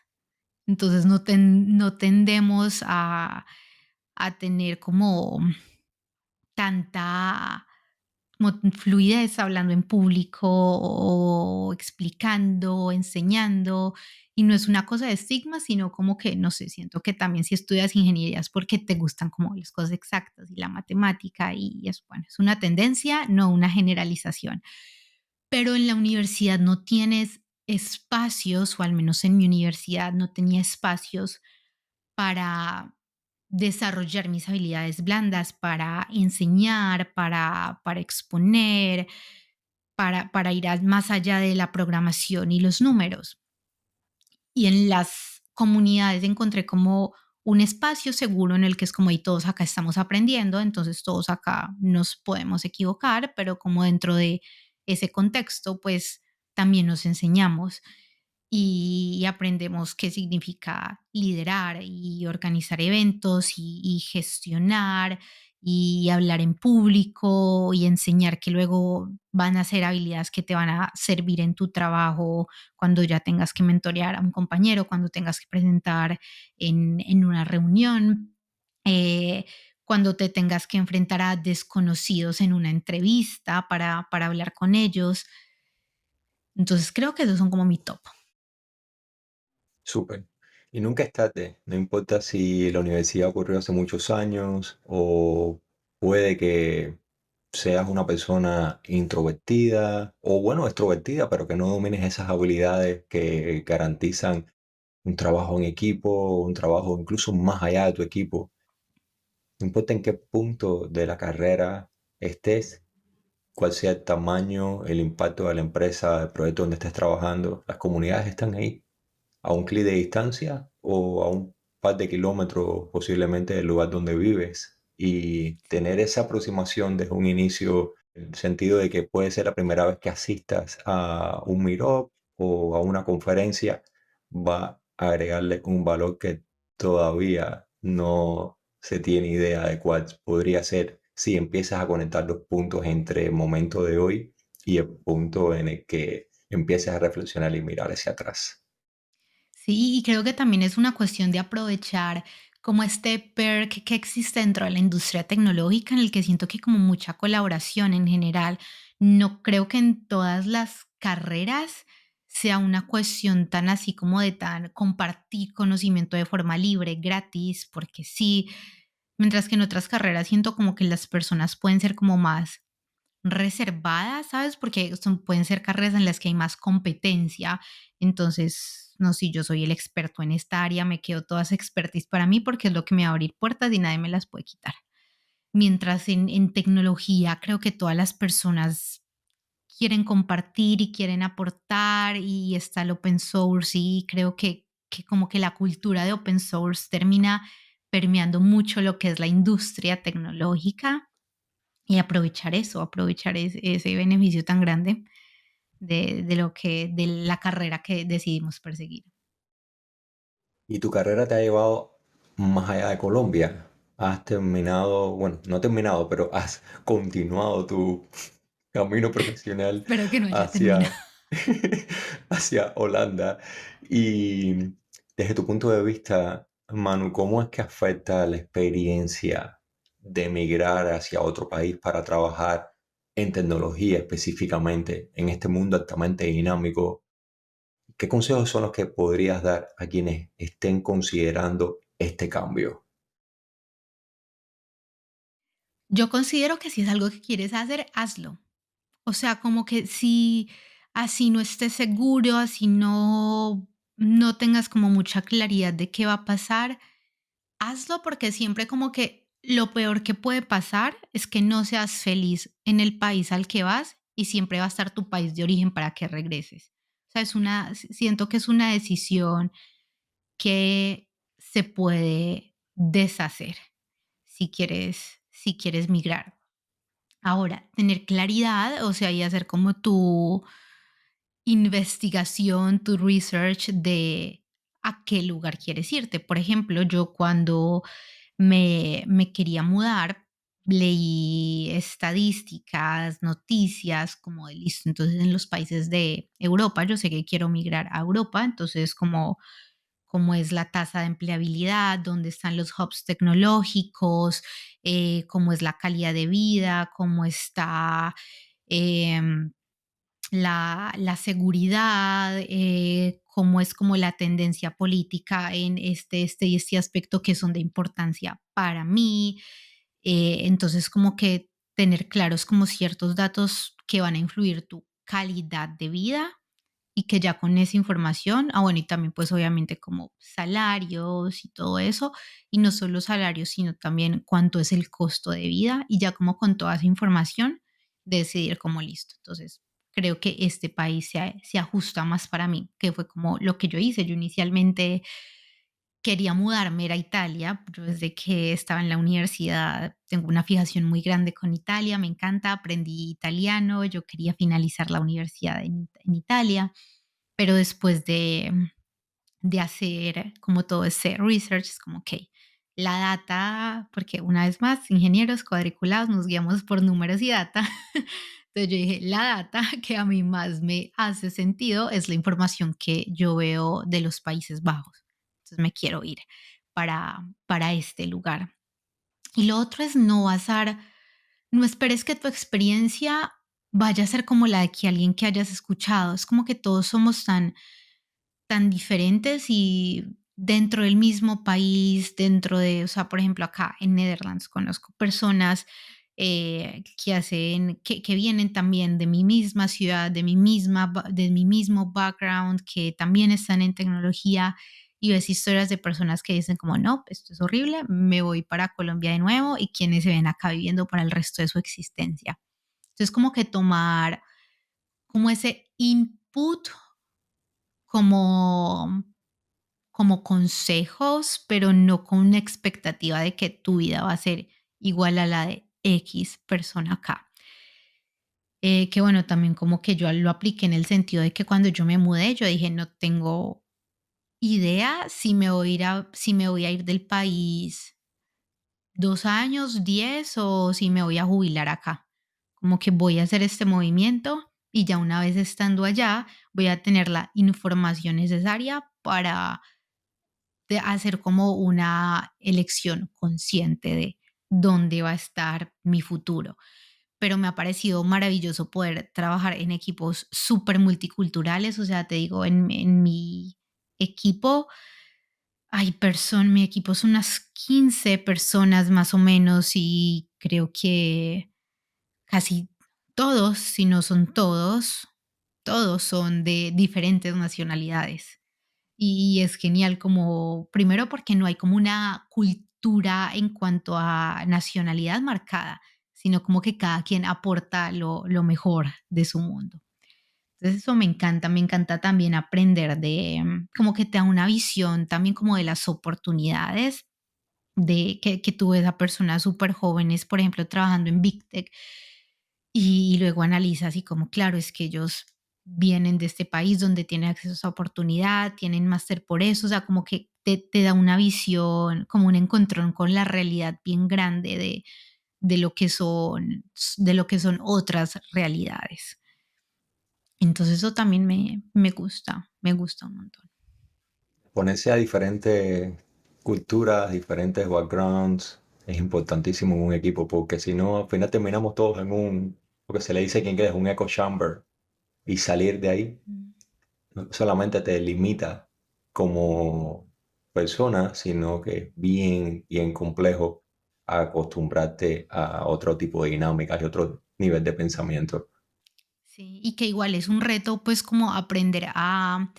entonces no tendemos a tener como tanta como fluidez hablando en público o explicando, enseñando. Y no es una cosa de estigma, sino como que, no sé, siento que también si estudias ingeniería es porque te gustan como las cosas exactas y la matemática y es, bueno, es una tendencia, no una generalización. Pero en la universidad no tienes espacios, o al menos en mi universidad no tenía espacios para desarrollar mis habilidades blandas, para enseñar, para exponer, para ir más allá de la programación y los números. Y en las comunidades encontré como un espacio seguro en el que es como, y todos acá estamos aprendiendo, entonces todos acá nos podemos equivocar, pero como dentro de ese contexto, pues también nos enseñamos y aprendemos qué significa liderar y organizar eventos y gestionar y hablar en público y enseñar que luego van a ser habilidades que te van a servir en tu trabajo cuando ya tengas que mentorear a un compañero, cuando tengas que presentar en una reunión, eh, cuando te tengas que enfrentar a desconocidos en una entrevista para hablar con ellos. Entonces creo que esos son como mi top. Súper. Y nunca es tarde, no importa si la universidad ocurrió hace muchos años o puede que seas una persona introvertida o bueno, extrovertida, pero que no domines esas habilidades que garantizan un trabajo en equipo, un trabajo incluso más allá de tu equipo. No importa en qué punto de la carrera estés, cuál sea el tamaño, el impacto de la empresa, del proyecto donde estés trabajando, las comunidades están ahí a un clic de distancia o a un par de kilómetros posiblemente del lugar donde vives. Y tener esa aproximación desde un inicio, en el sentido de que puede ser la primera vez que asistas a un meetup o a una conferencia, va a agregarle un valor que todavía no se tiene idea de cuál podría ser si empiezas a conectar los puntos entre el momento de hoy y el punto en el que empieces a reflexionar y mirar hacia atrás. Sí, y creo que también es una cuestión de aprovechar como este perk que existe dentro de la industria tecnológica, en el que siento que como mucha colaboración en general. No creo que en todas las carreras sea una cuestión tan así como de tan compartir conocimiento de forma libre, gratis, porque sí, mientras que en otras carreras siento como que las personas pueden ser como más reservadas, ¿sabes? Porque pueden ser carreras en las que hay más competencia. Entonces, no, si yo soy el experto en esta área, me quedo toda esa expertise para mí porque es lo que me va a abrir puertas y nadie me las puede quitar. Mientras en tecnología creo que todas las personas quieren compartir y quieren aportar y está el open source y creo que como que la cultura de open source termina permeando mucho lo que es la industria tecnológica y aprovechar eso, aprovechar ese beneficio tan grande de lo que de la carrera que decidimos perseguir. ¿Y tu carrera te ha llevado más allá de Colombia? ¿Has terminado, bueno, no terminado, pero has continuado tu camino profesional Espero que no haya terminado. hacia, hacia Holanda? Y desde tu punto de vista, Manu, ¿cómo es que afecta la experiencia de emigrar hacia otro país para trabajar en tecnología específicamente, en este mundo altamente dinámico? ¿Qué consejos son los que podrías dar a quienes estén considerando este cambio? Yo considero que si es algo que quieres hacer, hazlo. O sea, como que si así no estés seguro, así no tengas como mucha claridad de qué va a pasar, hazlo porque siempre como que lo peor que puede pasar es que no seas feliz en el país al que vas y siempre va a estar tu país de origen para que regreses. O sea, siento que es una decisión que se puede deshacer si quieres migrar. Ahora, tener claridad, o sea, y hacer como tu investigación, tu research de a qué lugar quieres irte. Por ejemplo, yo cuando me quería mudar, leí estadísticas, noticias, como de listo. Entonces, en los países de Europa, yo sé que quiero migrar a Europa, entonces, como cómo es la tasa de empleabilidad, dónde están los hubs tecnológicos, cómo es la calidad de vida, cómo está em, la seguridad, cómo es como la tendencia política en este y este aspecto que son de importancia para mí. Entonces, como que tener claros como ciertos datos que van a influir tu calidad de vida y que ya con esa información, bueno, y también pues obviamente como salarios y todo eso, y no solo salarios, sino también cuánto es el costo de vida y ya como con toda esa información decidir como listo. Entonces, creo que este país se ajusta más para mí, que fue como lo que yo hice. Yo inicialmente quería mudarme, era Italia. Yo desde que estaba en la universidad tengo una fijación muy grande con Italia, me encanta, aprendí italiano, yo quería finalizar la universidad en Italia, pero después de hacer como todo ese research, es como, ok, la data, porque una vez más, ingenieros cuadriculados nos guiamos por números y data. Entonces yo dije, la data que a mí más me hace sentido es la información que yo veo de los Países Bajos. Entonces me quiero ir para este lugar. Y lo otro es no esperes que tu experiencia vaya a ser como la de que alguien que hayas escuchado. Es como que todos somos tan diferentes y dentro del mismo país, o sea, por ejemplo, acá en Netherlands conozco personas que vienen también de mi misma ciudad, de mi mismo background, que también están en tecnología y ves historias de personas que dicen como, no, esto es horrible, me voy para Colombia de nuevo y quienes se ven acá viviendo para el resto de su existencia. Entonces, como que tomar como ese input como consejos, pero no con una expectativa de que tu vida va a ser igual a la de X persona acá. Que bueno, también como que yo lo apliqué en el sentido de que cuando yo me mudé, yo dije, no tengo idea si me voy a ir del país 2 años, 10 o si me voy a jubilar acá. Como que voy a hacer este movimiento y ya una vez estando allá, voy a tener la información necesaria para hacer como una elección consciente de dónde va a estar mi futuro. Pero me ha parecido maravilloso poder trabajar en equipos súper multiculturales. O sea, te digo, en mi equipo mi equipo son unas 15 personas más o menos y creo que casi todos, si no son todos, todos son de diferentes nacionalidades. Y es genial como, primero porque no hay como una cultura en cuanto a nacionalidad marcada, sino como que cada quien aporta lo mejor de su mundo. Entonces eso me encanta también aprender como que te da una visión también como de las oportunidades de que tú ves a personas súper jóvenes, por ejemplo, trabajando en Big Tech, y luego analizas y como, claro, es que ellos vienen de este país donde tienen acceso a esa oportunidad, tienen máster por eso, o sea, como que te da una visión, como un encontrón con la realidad bien grande de lo que son otras realidades. Entonces eso también me gusta un montón. Ponerse a diferentes culturas, diferentes backgrounds, es importantísimo en un equipo, porque si no, al final terminamos todos en lo que se le dice en inglés, un echo chamber, y salir de ahí Mm. no solamente te limita como persona, sino que es bien, bien complejo acostumbrarte a otro tipo de dinámicas y otro nivel de pensamiento. Sí, y que igual es un reto, pues, como aprender a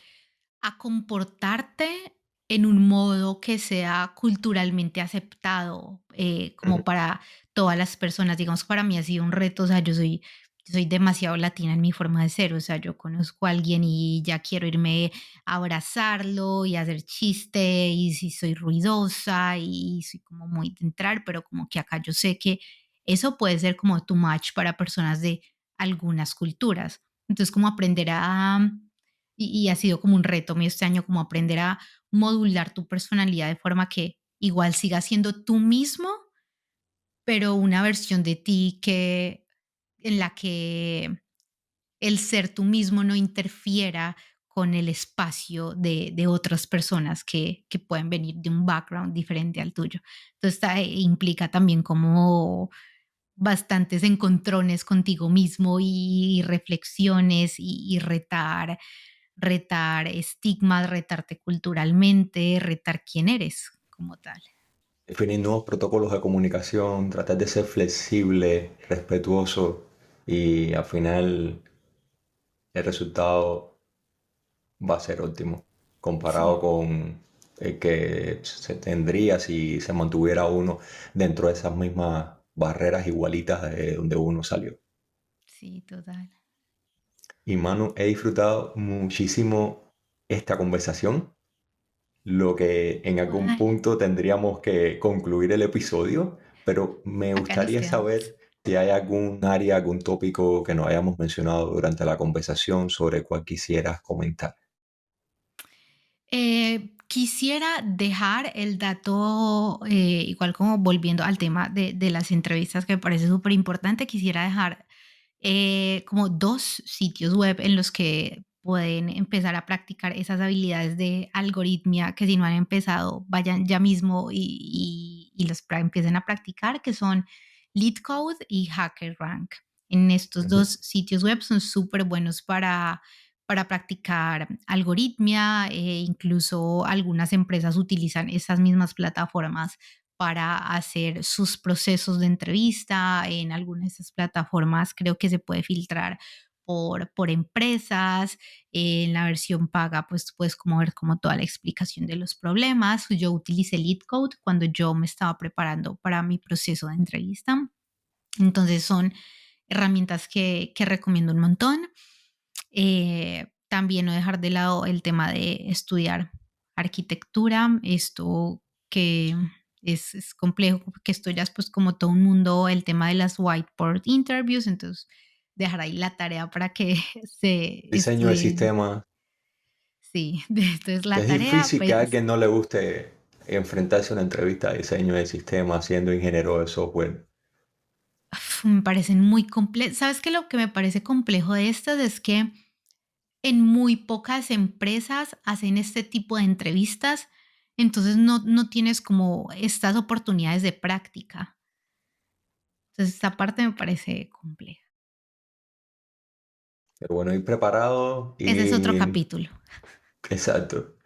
comportarte en un modo que sea culturalmente aceptado, como Ujú. para todas las personas. Digamos, para mí ha sido un reto, o sea, yo soy demasiado latina en mi forma de ser, o sea, yo conozco a alguien y ya quiero irme a abrazarlo y hacer chiste, y si soy ruidosa y soy como muy de entrar, pero como que acá yo sé que eso puede ser como too much para personas de algunas culturas. Entonces, como aprender y ha sido como un reto mío este año, como aprender a modular tu personalidad de forma que igual sigas siendo tú mismo, pero una versión de ti en la que el ser tú mismo no interfiera con el espacio de otras personas que pueden venir de un background diferente al tuyo. Entonces, implica también como bastantes encontrones contigo mismo y reflexiones y retar estigmas, retarte culturalmente, retar quién eres como tal. Definir nuevos protocolos de comunicación, tratar de ser flexible, respetuoso y al final el resultado va a ser óptimo comparado Sí, con el que se tendría si se mantuviera uno dentro de esas mismas barreras igualitas de donde uno salió. sí, total. Y Manu, he disfrutado muchísimo esta conversación, lo que en algún Igual, punto tendríamos que concluir el episodio, pero me acá nos gustaría quedamos. saber si hay algún área, algún tópico que no hayamos mencionado durante la conversación sobre cual quisieras comentar. Quisiera dejar el dato, igual como volviendo al tema de las entrevistas, que me parece súper importante, quisiera dejar como dos sitios web en los que pueden empezar a practicar esas habilidades de algoritmia, que si no han empezado, vayan ya mismo y empiecen a practicar, que son LeetCode y HackerRank. En estos Ujú. dos sitios web son súper buenos para practicar algoritmia, incluso algunas empresas utilizan esas mismas plataformas para hacer sus procesos de entrevista. En algunas de esas plataformas creo que se puede filtrar por empresas. En la versión paga, pues puedes como ver como toda la explicación de los problemas. Yo utilicé LeetCode cuando yo me estaba preparando para mi proceso de entrevista. Entonces son herramientas que recomiendo un montón. También no dejar de lado el tema de estudiar arquitectura, esto que es complejo, porque esto ya es pues como todo un mundo, el tema de las whiteboard interviews, entonces dejar ahí la tarea para que se Diseño de estudien. sistemas. Sí, entonces la Es tarea, difícil que a pues, alguien no le guste enfrentarse a una entrevista de diseño de sistemas siendo ingeniero de software. me parecen muy complejos. ¿Sabes qué? Lo que me parece complejo de estas es que en muy pocas empresas hacen este tipo de entrevistas, entonces no tienes como estas oportunidades de práctica. Entonces, esta parte me parece compleja. Pero bueno, ir preparado Ese es otro y... capítulo. Exacto.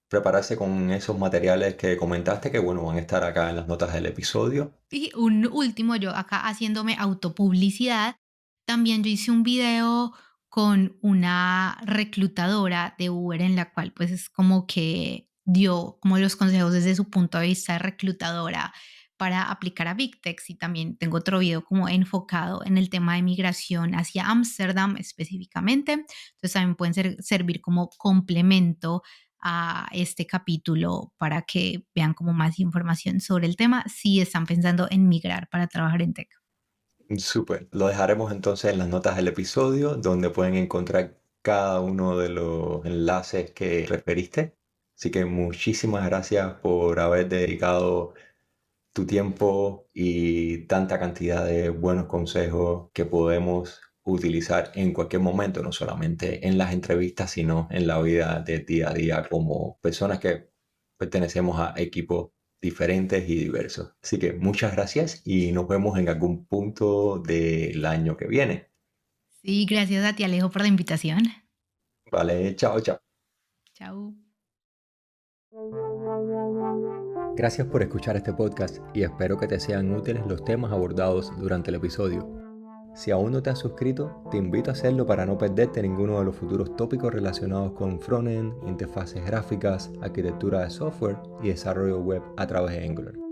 Prepararse con esos materiales que comentaste, que bueno, van a estar acá en las notas del episodio. Y un último, yo acá haciéndome autopublicidad, también yo hice un video con una reclutadora de Uber en la cual pues es como que dio como los consejos desde su punto de vista de reclutadora para aplicar a Big Techs, y también tengo otro video como enfocado en el tema de migración hacia Ámsterdam específicamente. Entonces también pueden servir como complemento a este capítulo para que vean como más información sobre el tema si están pensando en migrar para trabajar en tech. Súper. Lo dejaremos entonces en las notas del episodio, donde pueden encontrar cada uno de los enlaces que referiste. Así que muchísimas gracias por haber dedicado tu tiempo y tanta cantidad de buenos consejos que podemos utilizar en cualquier momento, no solamente en las entrevistas, sino en la vida de día a día como personas que pertenecemos a equipos diferentes y diversos. Así que muchas gracias y nos vemos en algún punto del año que viene. Sí, gracias a ti Alejo por la invitación. Vale, chao, chao. Chao. Gracias por escuchar este podcast y espero que te sean útiles los temas abordados durante el episodio. Si aún no te has suscrito, te invito a hacerlo para no perderte ninguno de los futuros tópicos relacionados con frontend, interfaces gráficas, arquitectura de software y desarrollo web a través de Angular.